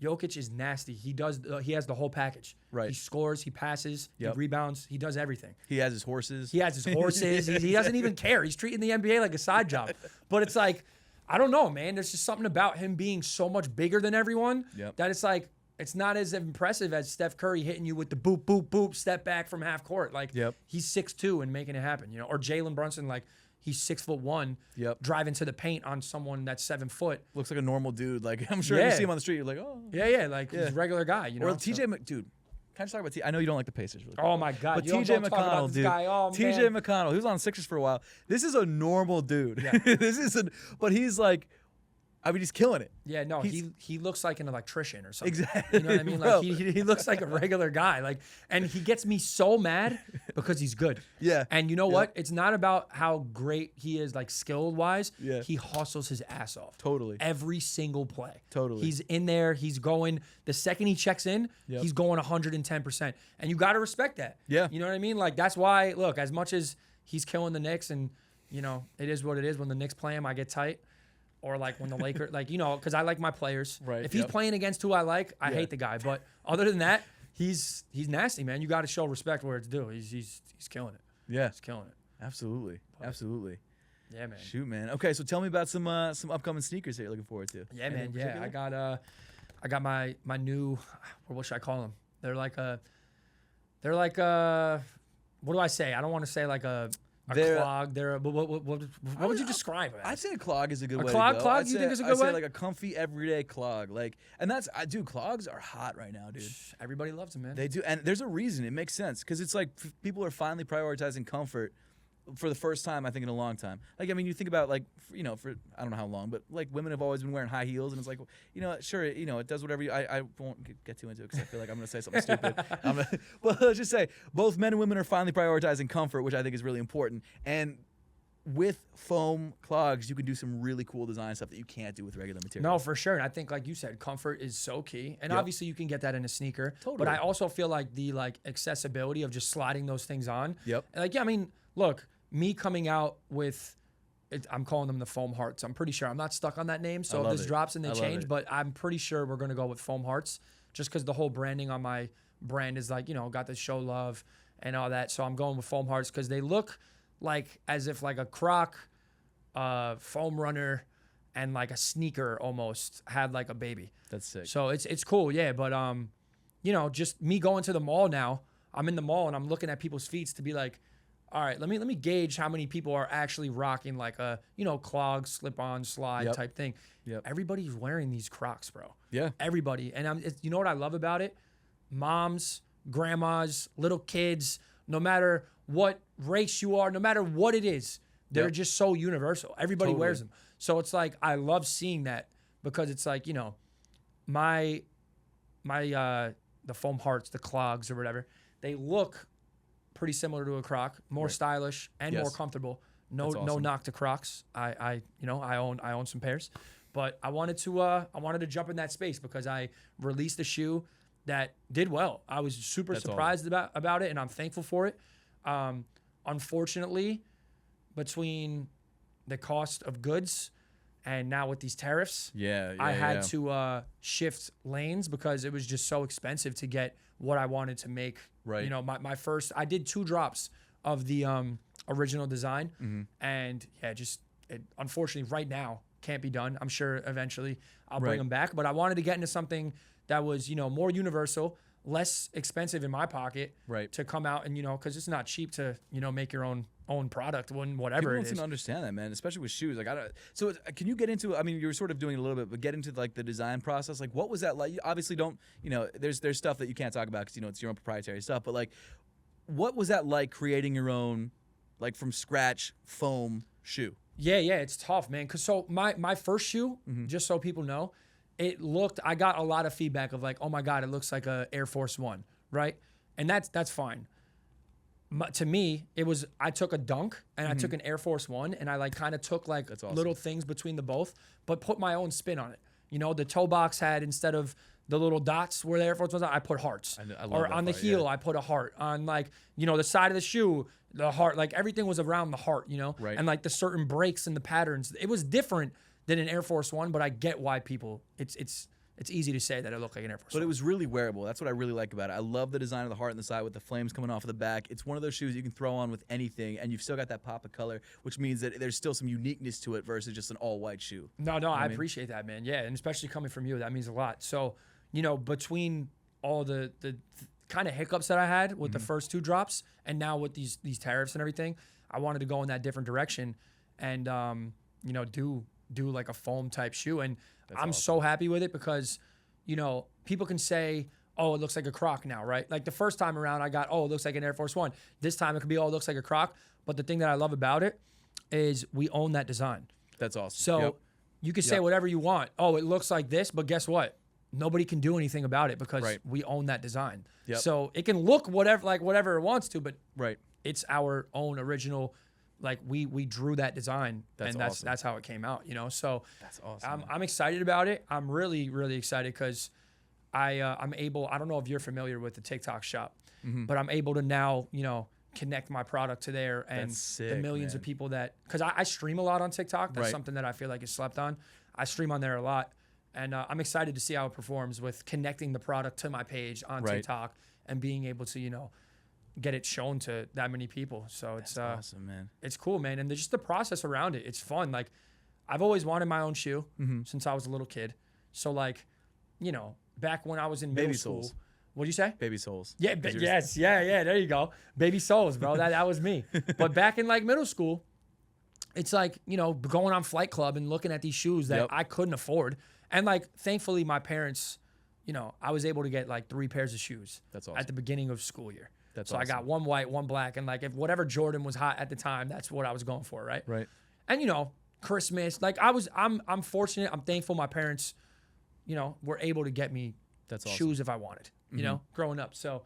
Jokic is nasty. He does. He has the whole package. Right. He scores. He passes. Yep. He rebounds. He does everything. He has his horses. He has his horses. he doesn't even care. He's treating the NBA like a side job. But it's like, I don't know, man. There's just something about him being so much bigger than everyone Yep. that it's like it's not as impressive as Steph Curry hitting you with the boop, boop, boop, step back from half court. Like Yep. he's 6'2" and making it happen, Or Jalen Brunson, like he's 6'1", Yep. driving to the paint on someone that's 7 foot. Looks like a normal dude. Like I'm sure if Yeah. you see him on the street, you're like, oh. Yeah, like Yeah. he's a regular guy, Or So- TJ, dude, Can I just talk about I know you don't like the Pacers. Really quick. Oh my God! But You don't TJ talk about McConnell, this dude. guy. Oh, TJ man. McConnell, he was on the Sixers for a while. This is a normal dude. Yeah. This is but he's like, I mean, he's killing it. Yeah, no, He's- he looks like an electrician or something. Exactly. You know what I mean? Bro. Like he looks like a regular guy. Like, and he gets me so mad because he's good. Yeah. And you know what? It's not about how great he is, like skill wise. Yeah. He hustles his ass off. Totally. Every single play. Totally. He's in there. He's going. The second he checks in, Yep. he's going 110%. And you got to respect that. Yeah. You know what I mean? Like that's why. Look, as much as he's killing the Knicks, and you know it is what it is. When the Knicks play him, I get tight. Or like when the Lakers, like, you know, because I like my players. Right, If he's yep. playing against who I like, I Yeah. hate the guy. But other than that, he's nasty, man. You got to show respect where it's due. He's killing it. Yeah. He's killing it. Absolutely. Absolutely. Yeah, man. Shoot, man. Okay, so tell me about some upcoming sneakers that you're looking forward to. Yeah, Anything man. Yeah, particular? I got my new, what should I call them? They're like what do I say? I don't want to say like a They're- clog. They're what would you describe it? I'd say a clog is a good way clog? to go. Clog? I'd You say, think it's a I'd good say way? like a comfy everyday clog. Like, and that's dude, clogs are hot right now, dude. Everybody loves them, man. They do, and there's a reason. It makes sense because it's like people are finally prioritizing comfort for the first time, I think, in a long time. Like, I mean, you think about like, for I don't know how long, but like women have always been wearing high heels, and it's like, sure, it does whatever you. I won't get too into it because I feel like I'm gonna say something stupid. But let's just say both men and women are finally prioritizing comfort, which I think is really important. And with foam clogs, you can do some really cool design stuff that you can't do with regular material. No, for sure. And I think, like you said, comfort is so key. And Yep. obviously, you can get that in a sneaker. Totally. But I also feel like the accessibility of just sliding those things on. Yep. Like, yeah, I mean, look, me coming out with, I'm calling them the foam hearts. I'm pretty sure I'm not stuck on that name. So if love this it. drops and I they love change, it. but I'm pretty sure we're gonna go with foam hearts, just because the whole branding on my brand is like, got the show love and all that. So I'm going with foam hearts because they look like as if like a Croc, foam runner, and like a sneaker almost had like a baby. That's sick. So it's cool, yeah. But just me going to the mall now. I'm in the mall and I'm looking at people's feet to be like, all right, let me gauge how many people are actually rocking like a clog, slip on, slide Yep. type thing. Yep. Everybody's wearing these Crocs, bro. Yeah. Everybody, and you know what I love about it? Moms, grandmas, little kids, no matter what race you are, no matter what it is, they're Yep. just so universal. Everybody Totally. wears them. So it's like I love seeing that because it's like, my the foam hearts, the clogs or whatever, they look pretty similar to a Croc, more Right. stylish and more Yes. comfortable. No That's awesome. knock to Crocs. I own some pairs, but I wanted to jump in that space because I released a shoe that did well. I was super That's surprised about it, and I'm thankful for it. Unfortunately, between the cost of goods and now with these tariffs, I had to shift lanes because it was just so expensive to get what I wanted to make. Right. My first, I did 2 drops of the original design, Mm-hmm. and yeah, unfortunately right now can't be done. I'm sure eventually I'll bring Right. them back, but I wanted to get into something that was more universal, less expensive in my pocket, Right. to come out and because it's not cheap to make your own product when whatever People it don't seem is. to understand that, man, especially with shoes. Like, I don't. So, can you get into? I mean, you were sort of doing it a little bit, but get into like the design process. Like, what was that like? You obviously don't. There's stuff that you can't talk about because it's your own proprietary stuff. But like, what was that like creating your own, like from scratch foam shoe? Yeah, it's tough, man. Cause so my first shoe, just so people know, I got a lot of feedback of like, oh my God, it looks like a Air Force One, right? And that's fine. To me, it was, I took a Dunk and I took an Air Force One and I like kind of took like That's awesome. little things between the both, but put my own spin on it. The toe box had, instead of the little dots where the Air Force Ones are, I put hearts. I love or that on the part, heel, yeah. I put a heart. On like, the side of the shoe, the heart, like everything was around the heart, Right. And like the certain breaks and the patterns. It was different than an Air Force One, but I get why people, it's easy to say that it looked like an Air Force But One. it was really wearable. That's what I really like about it. I love the design of the heart on the side with the flames coming off of the back. It's one of those shoes you can throw on with anything, and you've still got that pop of color, which means that there's still some uniqueness to it versus just an all-white shoe. No, I appreciate that, man. Yeah, and especially coming from you, that means a lot. So, between all the kind of hiccups that I had with the first 2 drops, and now with these tariffs and everything, I wanted to go in that different direction, and do like a foam type shoe, and I'm so happy with it because, people can say, oh, it looks like a Croc now, right? Like the first time around, I got, oh, it looks like an Air Force One. This time it could be, oh, it looks like a Croc. But the thing that I love about it is we own that design. That's awesome. So you can say whatever you want. Oh, it looks like this, but guess what? Nobody can do anything about it because we own that design. Yep. So it can look whatever it wants to, but Right. it's our own original. Like we drew that design, That's and awesome. that's how it came out. You know, so That's awesome. I'm excited about it. I'm really excited because I'm able. I don't know if you're familiar with the TikTok shop, but I'm able to now connect my product to there and That's sick, the millions of man. people that because I stream a lot on TikTok. That's Right. something that I feel like is slept on. I stream on there a lot, and I'm excited to see how it performs with connecting the product to my page on Right. TikTok and being able to get it shown to that many people. So it's Awesome, man. it's cool, man. And just the process around it, it's fun. Like I've always wanted my own shoe since I was a little kid. So like, back when I was in middle Baby school. soles. What'd you say? Baby souls. Yeah, 'Cause you're- yes, yeah, there you go. Baby souls, bro. That was me. But back in like middle school, it's like, going on Flight Club and looking at these shoes that Yep. I couldn't afford. And like thankfully my parents, I was able to get like 3 pairs of shoes That's awesome. at the beginning of school year. That's so I got awesome. one white, one black, and like if whatever Jordan was hot at the time, that's what I was going for, right? Right. And Christmas, like I'm fortunate, I'm thankful my parents, were able to get me That's awesome. shoes if I wanted, growing up. So,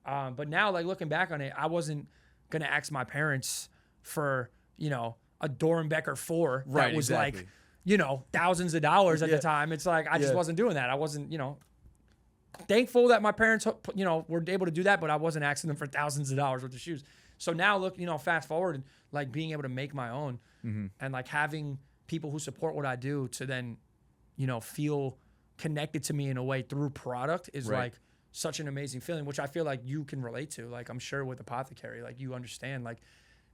but now like looking back on it, I wasn't gonna ask my parents for a Dorenbecker 4 that Right, was exactly. like thousands of dollars at Yeah. the time. It's like I just Yeah. wasn't doing that. I wasn't thankful that my parents were able to do that, but I wasn't asking them for thousands of dollars worth of shoes. So now look, fast forward and like being able to make my own and like having people who support what I do to then feel connected to me in a way through product is Right. like such an amazing feeling, which I feel like you can relate to. Like I'm sure with APTHCRY, like you understand, like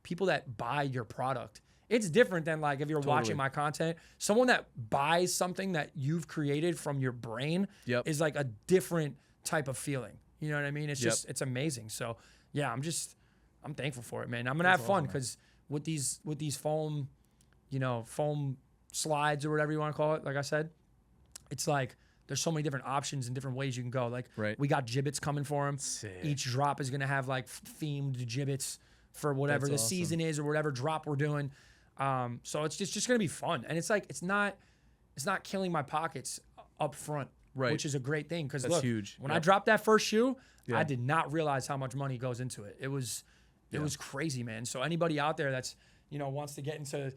people that buy your product, it's different than like if you're Totally. watching my content, someone that buys something that you've created from your brain Yep. is like a different type of feeling. You know what I mean? It's Yep. just, it's amazing. So yeah, I'm thankful for it, man. I'm gonna That's have fun awesome, man. because with these foam, foam slides or whatever you want to call it, like I said, it's like there's so many different options and different ways you can go. Like Right. we got gibbets coming for them. Sick. Each drop is gonna have like themed gibbets for whatever That's the awesome. season is or whatever drop we're doing. So it's just gonna be fun, and it's like it's not killing my pockets up front, Right. which is a great thing. Because That's look, huge. when I Yep. dropped that first shoe, Yeah. I did not realize how much money goes into it. It was crazy, man. So anybody out there that's wants to get into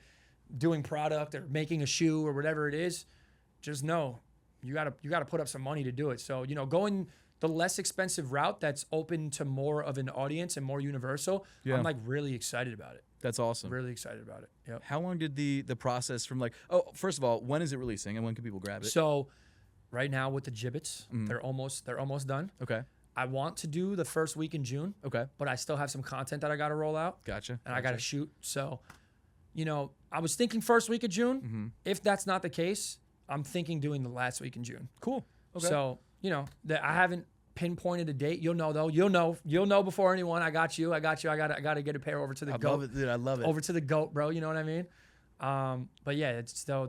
doing product or making a shoe or whatever it is, just know you gotta put up some money to do it. So going the less expensive route that's open to more of an audience and more universal. Yeah. I'm like really excited about it. That's awesome. Really excited about it. Yep. How long did the process from first of all, when is it releasing and when can people grab it? So right now with the gibbets, they're almost done. Okay. I want to do the first week in June, Okay. but I still have some content that I got to roll out Gotcha. and I got to shoot. So, I was thinking first week of June. If that's not the case, I'm thinking doing the last week in June. Cool. Okay. So, that I haven't pinpointed a date. You'll know though. You'll know before anyone. I got you. I got to get a pair over to the I goat. love it, dude. I love it. Over to the goat, bro. You know what I mean? But yeah,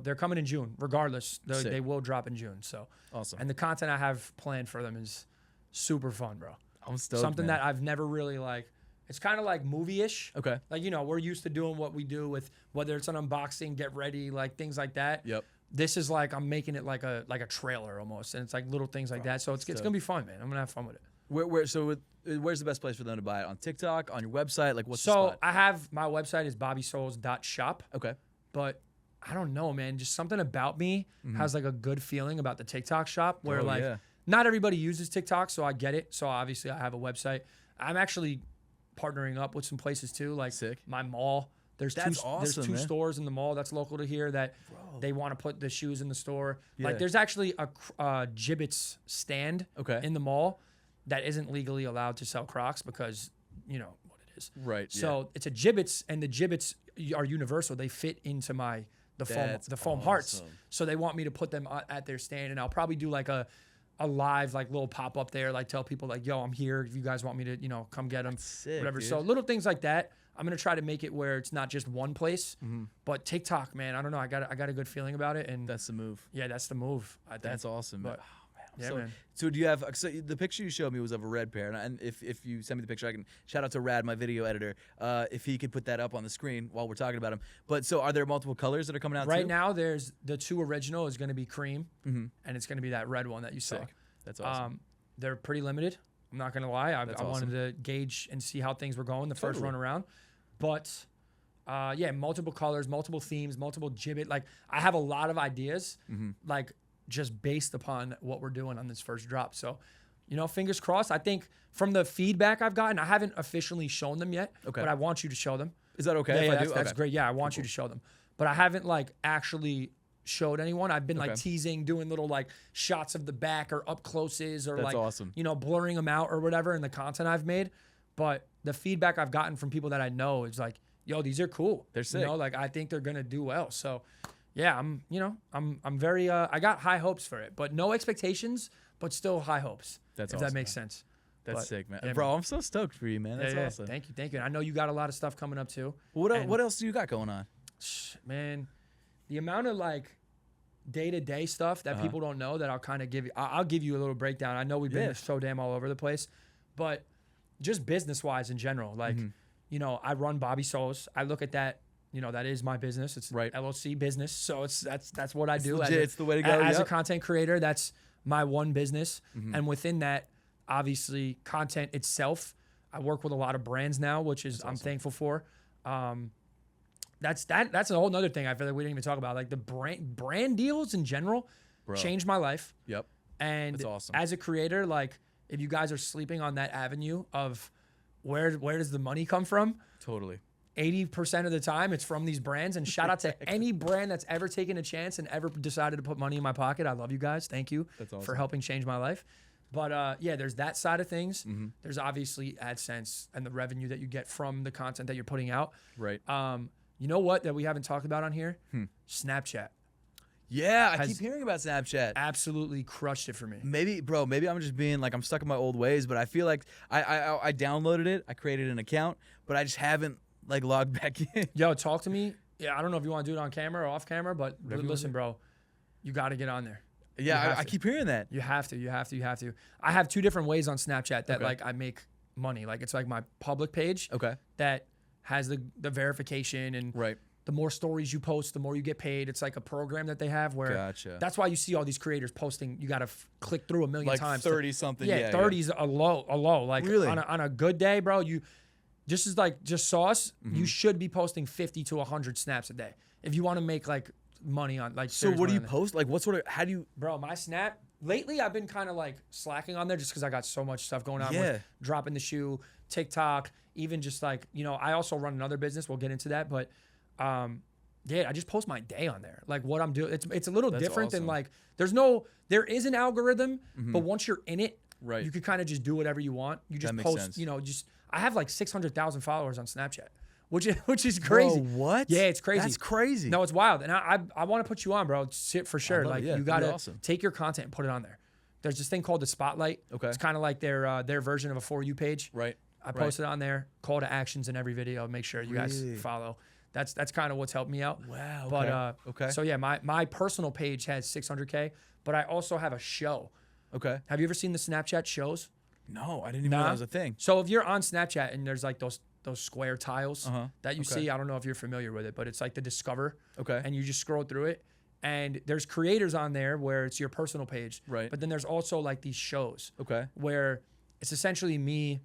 they're coming in June. Regardless, Sick. they will drop in June. So Awesome. and the content I have planned for them is super fun, bro. I'm stoked. Something man. that I've never really like. It's kind of like movie-ish. Okay. Like we're used to doing what we do with whether it's an unboxing, get ready, like things like that. Yep. This is like I'm making it like a trailer almost, and it's like little things like that. So it's gonna be fun, man. I'm gonna have fun with it. Where's the best place for them to buy it? On TikTok, on your website? Like what's the So spot? I have my website is bobbysouls.shop. Okay. But I don't know, man. Just something about me has like a good feeling about the TikTok shop where Oh, like yeah. not everybody uses TikTok, so I get it. So obviously I have a website. I'm actually partnering up with some places too, like Sick. my mall. There's That's there's awesome, two man. stores in the mall that's local to here that they want to put the shoes in the store. Yeah. Like there's actually a gibbets stand Okay. in the mall that isn't legally allowed to sell Crocs because what it is. Right. So it's a gibbets, and the gibbets are universal. They fit into the That's foam hearts. awesome. So they want me to put them at their stand, and I'll probably do like a live like little pop up there, like tell people like, yo, I'm here. If you guys want me to come get them, sick, whatever. dude. So little things like that. I'm gonna try to make it where it's not just one place, but TikTok, man. I don't know. I got a good feeling about it, and That's the move. yeah, that's the move. I think. That's awesome. man. But Oh, man, Yeah, man. So do you have? So the picture you showed me was of a red pair, and if you send me the picture, I can shout out to Rad, my video editor, if he could put that up on the screen while we're talking about him. But so are there multiple colors that are coming out Right too? now, there's the 2 original is going to be cream, and it's going to be that red one that you saw. Sick. That's awesome. They're pretty limited. I'm not going to lie. I awesome. wanted to gauge and see how things were going the first run around. But yeah, multiple colors, multiple themes, multiple gibbet. Like I have a lot of ideas, like just based upon what we're doing on this first drop. So, you know, fingers crossed. I think from the feedback I've gotten, I haven't officially shown them yet, but I want you to show them. Is that okay? Yeah, if I that's, do? that's Okay. great. Yeah, I want you to show them. But I haven't like actually showed anyone. I've been like teasing, doing little like shots of the back or up closes or That's like, awesome. you know, blurring them out or whatever in the content I've made. But the feedback I've gotten from people that I know is like, yo, these are cool. They're sick. You know, like I think they're gonna do well. So yeah, I'm very I got high hopes for it, but no expectations, but still high hopes. That's if awesome, that makes man. sense. That's But, sick, man. yeah, Bro, I'm so stoked for you, man. That's yeah, awesome. Thank you. I know you got a lot of stuff coming up too. What else do you got going on? Man, the amount of like day-to-day stuff that people don't know that I'll kind of give you. I'll give you a little breakdown. I know we've been so damn all over the place, but just business-wise in general, like, you know, I run Bobby Solez. I look at that, you know, that is my business. It's LLC business. So that's what I do. Legit. It's the way to go. As a content creator, that's my one business. And within that, obviously content itself, I work with a lot of brands now, which is I'm thankful for. That's a whole nother thing I feel like we didn't even talk about. Like the brand deals in general changed my life. Yep. And That's awesome. as a creator, like if you guys are sleeping on that avenue of where does the money come from? Totally. 80% of the time it's from these brands. And shout out to any brand that's ever taken a chance and ever decided to put money in my pocket. I love you guys. Thank you for helping change my life. But yeah, there's that side of things. There's obviously AdSense and the revenue that you get from the content that you're putting out. Right. You know what that we haven't talked about on here? Snapchat. Yeah, I keep hearing about Snapchat. Absolutely crushed it for me. Maybe I'm just being like I'm stuck in my old ways, but I feel like I downloaded it, I created an account, but I just haven't like logged back in. Yo, talk to me. Yeah, I don't know if you want to do it on camera or off camera, but listen, bro, you got to get on there. Yeah, I keep hearing that. You have to. I have 2 different ways on Snapchat that like I make money. Like it's like my public page that has the verification and the more stories you post, the more you get paid. It's like a program that they have where that's why you see all these creators posting. You got to click through a million times. 30 something. Yeah, 30's a low. Like really? on a good day, bro, you just sauce, you should be posting 50 to 100 snaps a day if you want to make like money on like. So what do you post? Like what sort of? How do you? Bro, my Snap lately I've been kind of like slacking on there just because I got so much stuff going on with dropping the shoe, TikTok, even just like, you know, I also run another business. We'll get into that, but yeah, I just post my day on there, like what I'm doing. It's a little different than like there is an algorithm, but once you're in it, you can kind of just do whatever you want. You just post, you know, I have like 600,000 followers on Snapchat. Which is crazy. Bro, what? Yeah, it's crazy. That's crazy. No, it's wild. And I want to put you on, bro. For sure. Like you gotta take your content and put it on there. There's this thing called the Spotlight. Okay. It's kind of like their version of a For You page. Right. I post it on there. Call to actions in every video. Make sure you guys follow. That's kind of what's helped me out. Wow. But so yeah, my personal page has 600K, but I also have a show. Okay. Have you ever seen the Snapchat shows? No, I didn't even know that was a thing. So if you're on Snapchat and there's like those square tiles that you see, I don't know if you're familiar with it, but it's like the Discover. Okay. And you just scroll through it. And there's creators on there where it's your personal page. Right. But then there's also like these shows. Okay. Where it's essentially me.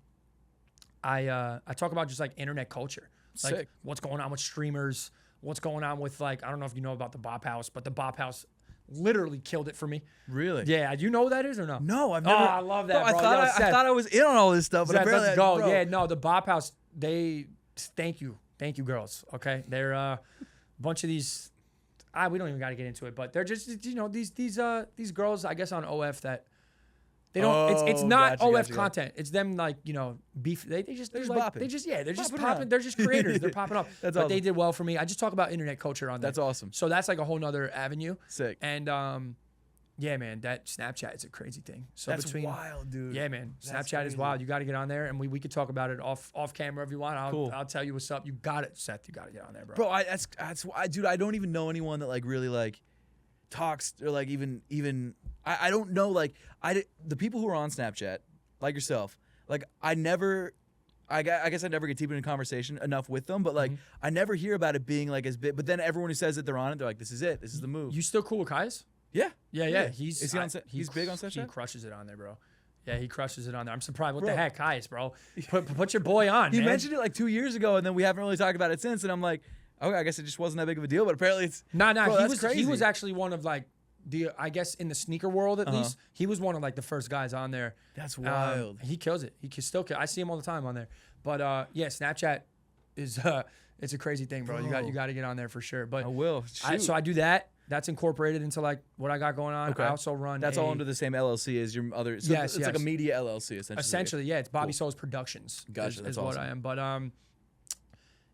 I talk about just like internet culture. Like what's going on with streamers, what's going on with like, I don't know if you know about the Bop House, but the Bop House literally killed it for me. Really? Yeah. Do you know what that is or no? No, I've never. Oh, I love that, bro. I thought I was in on all this stuff, but Seth, apparently let's go. Yeah, no, the Bop House, thank you girls, okay? They're a bunch of these, we don't even got to get into it, but they're just, you know, these girls, I guess on OF that, they don't. It's not OF content. It's them like, you know, beef. They're just popping. They're just creators. They're popping up. But awesome. They did well for me. I just talk about internet culture on that. That's awesome. So that's like a whole nother avenue. Sick. And yeah, man, that Snapchat is a crazy thing. So that's wild, dude. Yeah, man, Snapchat is wild. You got to get on there, and we could talk about it off camera if you want. I'll tell you what's up. You got it, Seth. You got to get on there, bro. Bro, dude, I don't even know anyone that like really like talks or like even I don't know, like the people who are on Snapchat like yourself, like I guess I never get deep into conversation enough with them, but like I never hear about it being like as big. But then everyone who says that they're on it, they're like, this is it, this is the move. You still cool with Kai's? Yeah. He's He's big on Snapchat? He crushes it on there, bro. Yeah, he crushes it on there. I'm surprised. What the heck, Kai's, bro? Put your boy on, He man. mentioned it like 2 years ago, and then we haven't really talked about it since. And I'm like, okay, I guess it just wasn't that big of a deal. But apparently it's Bro, crazy. he was actually one of like I guess in the sneaker world at least, he was one of like the first guys on there. That's wild. He kills it. He can still kill. I see him all the time on there. But yeah, Snapchat is it's a crazy thing, bro. You got to get on there for sure. But I will. So I do that. That's incorporated into like what I got going on. Okay. I also run. That's all under the same LLC as your other. So Yes, it's like a media LLC essentially. Essentially, yeah. It's Bobby Solez Productions. Gotcha. That's is what awesome. I am. But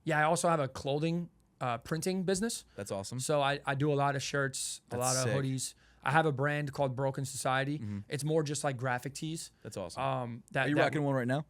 yeah, I also have a clothing printing business. That's awesome. So I do a lot of shirts, a lot of sick. hoodies. I have a brand called Broken Society. It's more just like graphic tees. That's awesome. That Are you rocking one right now?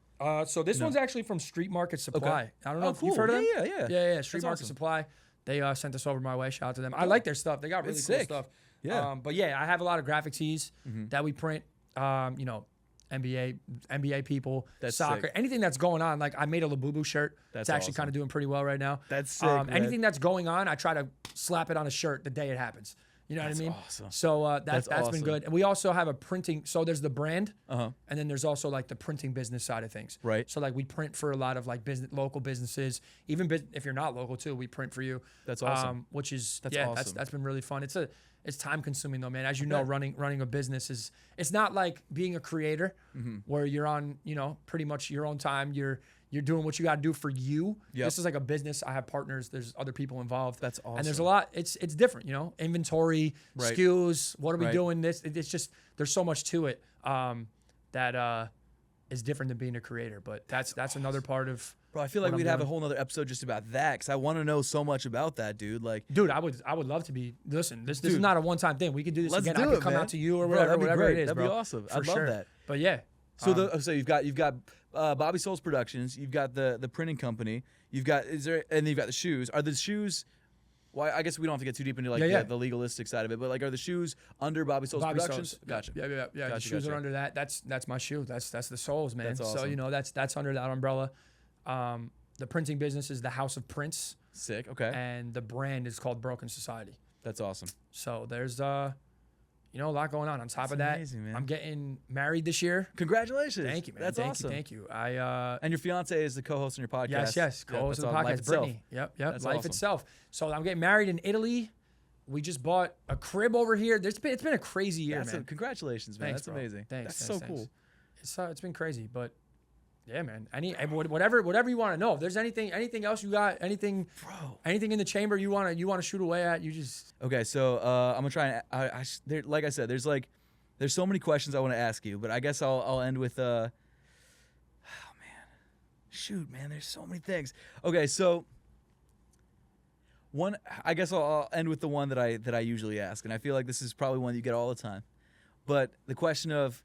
So this one's actually from Street Market Supply. Okay. I don't know Oh, if you've cool. heard of them. Yeah. Street That's Market awesome. Supply. They sent us over my way. Shout out to them. I like their stuff. They got really It's cool sick. stuff. Yeah. But yeah, I have a lot of graphic tees that we print. You know, NBA people, That's soccer, sick. anything that's going on. Like I made a Labubu shirt. That's it's actually awesome. kind of doing pretty well right now. That's sick, man. Anything that's going on, I try to slap it on a shirt the day it happens. You know That's what I mean? awesome. So that's awesome. been good. And we also have a printing. So there's the brand, Uh-huh. and then there's also like the printing business side of things. Right. So like we print for a lot of like local businesses. Even if you're not local too, we print for you. That's awesome. Which is That's yeah, awesome. that's been really fun. It's time consuming though, man. As you know, running a business it's not like being a creator where you're on, you know, pretty much your own time. You're doing what you got to do for you. Yep. This is like a business. I have partners. There's other people involved. That's awesome. And there's a lot. It's different, you know. Inventory, Right. SKUs. What are we Right. doing? It's just there's so much to it that is different than being a creator. But that's another part of. Bro, I feel like what I'm we'd have a doing. whole nother episode just about that because I want to know so much about that, dude. Like, Dude, I would love to be. Listen, this is not a one time thing. We can do this let's again. do I could it, come man. out to you or Bro, whatever, that'd be whatever great. it is, That'd bro. be awesome. For I'd love sure. that. But yeah. So you've got Bobby Souls Productions, you've got the printing company, you've got you've got the shoes. Are the shoes? Well, I guess we don't have to get too deep into like Yeah. the legalistic side of it, but like, are the shoes under Bobby Souls Bobby Productions? Solez. Gotcha. Yeah. The Gotcha, shoes gotcha. are under that. That's my shoe. That's the Souls, man. That's So awesome. you know that's under that umbrella. The printing business is the House of Prints, Sick. Okay. and the brand is called Broken Society. That's awesome. So there's a lot going on. On top of that, amazing, man. I'm getting married this year. Congratulations. Thank you, man. That's thank awesome. you. Thank you. I And your fiance is the co-host on your podcast. yes, Yeah, co-host that's of the all- Life podcast, Itself. Brittany. Yep. That's Life awesome. Itself. So I'm getting married in Italy. We just bought a crib over here. It's been a crazy year, man. Congratulations, man. Thanks, That's bro. amazing. Thanks. That's thanks, so cool. It's been crazy, but yeah, man. Whatever you want to know. If there's anything else you got, anything in the chamber you want to shoot away at, you just Okay, so I'm gonna try and like I said, there's so many questions I want to ask you, but I guess I'll end with shoot, man, there's so many things. Okay, so I guess I'll end with the one that I usually ask, and I feel like this is probably one you get all the time. But the question of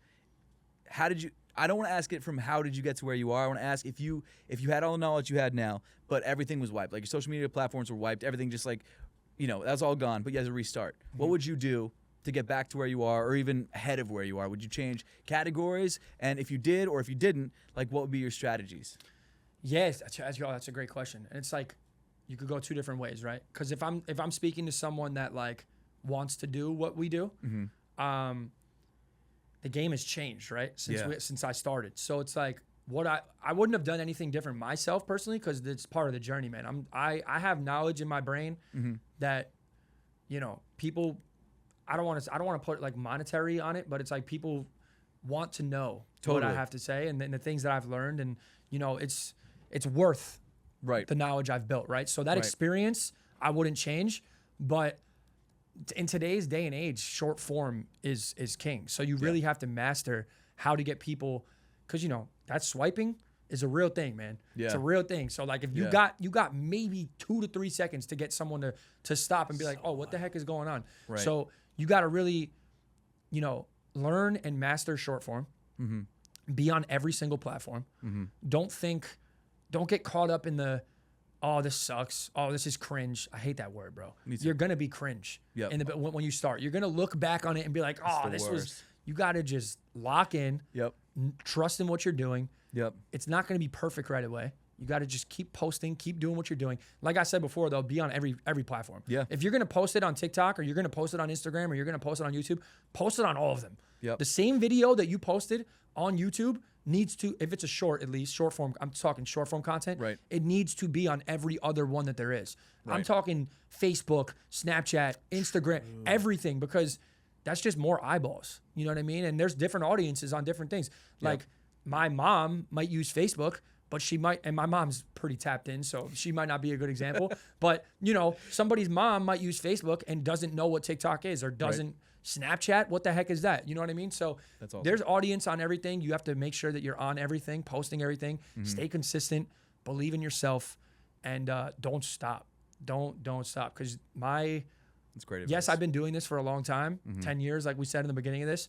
I don't want to ask it from how did you get to where you are. I want to ask if you had all the knowledge you had now, but everything was wiped, like your social media platforms were wiped, everything just like, you know, that's all gone, but you had to restart. What would you do to get back to where you are, or even ahead of where you are? Would you change categories? And if you did, or if you didn't, like, what would be your strategies? yes. That's a great question, and it's like you could go two different ways, right? Because if I'm speaking to someone that like wants to do what we do, the game has changed, right? Since I started. So it's like I wouldn't have done anything different myself personally because it's part of the journey, man. I have knowledge in my brain that, you know, people. I don't want to put like monetary on it, but it's like people want to know what I Totally. have to say and the things that I've learned, and you know, it's worth Right. the knowledge I've built, right? So that Right. experience I wouldn't change, but in today's day and age, short form is king. So you really have to master how to get people, because you know that swiping is a real thing, man. It's a Yeah. real thing. So like if you got maybe 2 to 3 seconds to get someone to stop and be like, oh, what the heck is going on? Right. So you got to really, you know, learn and master short form. Be on every single platform. Don't get caught up in the oh, this sucks. Oh, this is cringe. I hate that word, bro. Me too. You're gonna be cringe. Yep. When you start, you're gonna look back on it and be like, oh, the this was. worst. You gotta just lock in. Yep. Trust in what you're doing. Yep. It's not gonna be perfect right away. You got to just keep posting, keep doing what you're doing. Like I said before, they'll be on every platform. Yeah. If you're gonna post it on TikTok or you're gonna post it on Instagram or you're gonna post it on YouTube, post it on all of them. Yep. The same video that you posted on YouTube needs to, if it's a short at least, short form, I'm talking short form content, Right. it needs to be on every other one that there is. I'm Right. talking Facebook, Snapchat, Instagram, everything, because that's just more eyeballs. You know what I mean? And there's different audiences on different things. Like my mom might use Facebook, but she might, and my mom's pretty tapped in, so she might not be a good example. But, you know, somebody's mom might use Facebook and doesn't know what TikTok is or doesn't Snapchat. What the heck is that? You know what I mean? So That's awesome. there's audience on everything. You have to make sure that you're on everything, posting everything, stay consistent, believe in yourself, and don't stop. Don't stop. Because That's great advice. yes, I've been doing this for a long time, 10 years, like we said in the beginning of this,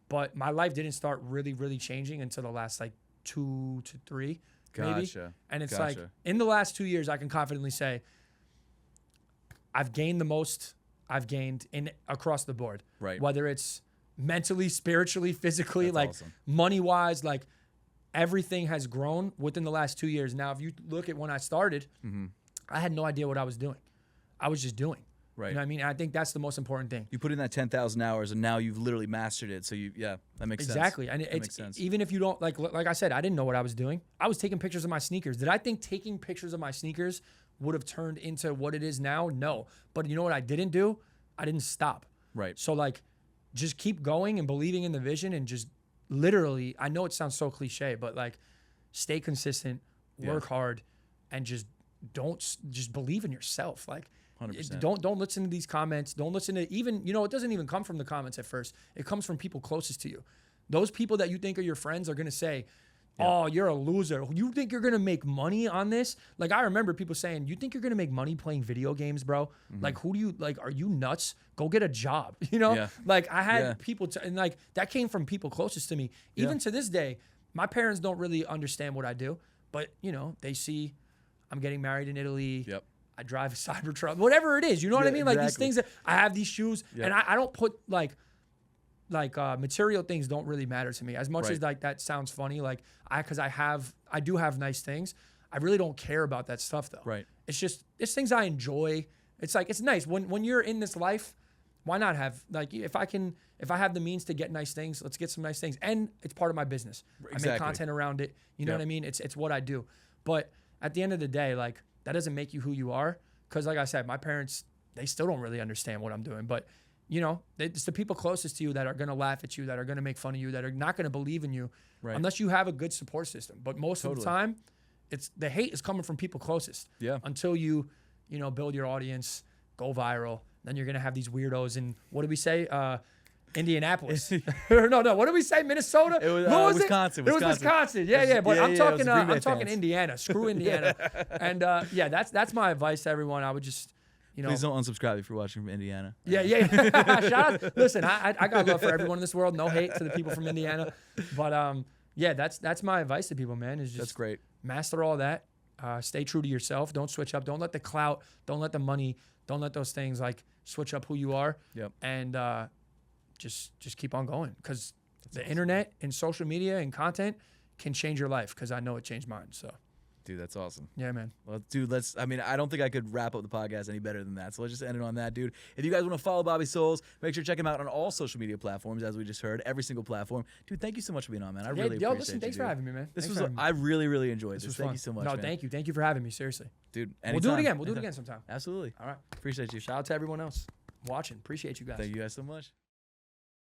but my life didn't start really, really changing until the last like 2 to 3. Maybe. Gotcha. And it's Gotcha. like in the last 2 years, I can confidently say I've gained the most I've gained in across the board. Right. Whether it's mentally, spiritually, physically, That's like awesome. money wise, like everything has grown within the last 2 years. Now, if you look at when I started, I had no idea what I was doing. I was just doing. Right. You know what I mean? And I think that's the most important thing. You put in that 10,000 hours, and now you've literally mastered it. So that makes sense. Exactly. And That it's makes sense. even if you don't like I said, I didn't know what I was doing. I was taking pictures of my sneakers. Did I think taking pictures of my sneakers would have turned into what it is now? No. But you know what I didn't do? I didn't stop. Right. So like just keep going and believing in the vision and just literally, I know it sounds so cliche, but like stay consistent, work hard, and just believe in yourself. Like 100%. Don't listen to these comments. Don't listen to even, you know, it doesn't even come from the comments at first. It comes from people closest to you. Those people that you think are your friends are going to say, oh, you're a loser. You think you're going to make money on this? Like, I remember people saying, you think you're going to make money playing video games, bro? Like, who do you, like, are you nuts? Go get a job, you know? Yeah. Like, I had Yeah. people, and like, that came from people closest to me. Even to this day, my parents don't really understand what I do, but, you know, they see I'm getting married in Italy. Yep. I drive a Cybertruck, whatever it is. You know what I Yeah, mean? Like these exactly. things that I have these shoes, Yeah. and I don't put like material things don't really matter to me as much as Right. like that sounds funny. Like I do have nice things. I really don't care about that stuff though. Right. It's things I enjoy. It's like it's nice when you're in this life. Why not have like if I have the means to get nice things, let's get some nice things, and it's part of my business. I make Exactly. content around it. You know Yep. what I mean? It's what I do. But at the end of the day, like that doesn't make you who you are. Because like I said, my parents, they still don't really understand what I'm doing. But you know, it's the people closest to you that are gonna laugh at you, that are gonna make fun of you, that are not gonna believe in you, Right. unless you have a good support system. But most of the time, it's the hate is coming from people closest. Yeah. Until you build your audience, go viral, then you're gonna have these weirdos in what did we say? Indianapolis. no. What did we say? Minnesota? It was, What Wisconsin, It was Wisconsin. Wisconsin. Yeah. But Yeah, I'm yeah, it talking. was the Green Bay I'm talking fans. Indiana. Screw Indiana. And that's my advice to everyone. I would just, Please don't unsubscribe if you're watching from Indiana. Yeah. Shout out. Listen, I got love for everyone in this world. No hate to the people from Indiana. But that's my advice to people, man. Is just That's great. master all that. Stay true to yourself. Don't switch up. Don't let the clout. Don't let the money. Don't let those things like switch up who you are. Yep. And just keep on going, because the internet and social media and content can change your life, because I know it changed mine. So Dude, that's awesome. yeah, man. Well, dude, I don't think I could wrap up the podcast any better than that. So let's just end it on that, dude. If you guys want to follow Bobby Souls, make sure to check him out on all social media platforms, as we just heard, every single platform. Dude, thank you so much for being on, man. I really appreciate Listen, you, thanks dude. for having me, man. This Thanks was, for having me. I really, really enjoyed this. This was Thank fun. you so much, No, man. thank you. Thank you for having me. Seriously. Dude, We'll do it anytime. again. We'll do it Anytime. again sometime. Absolutely. All right. Appreciate you. Shout out to everyone else watching. Appreciate you guys. Thank you guys so much.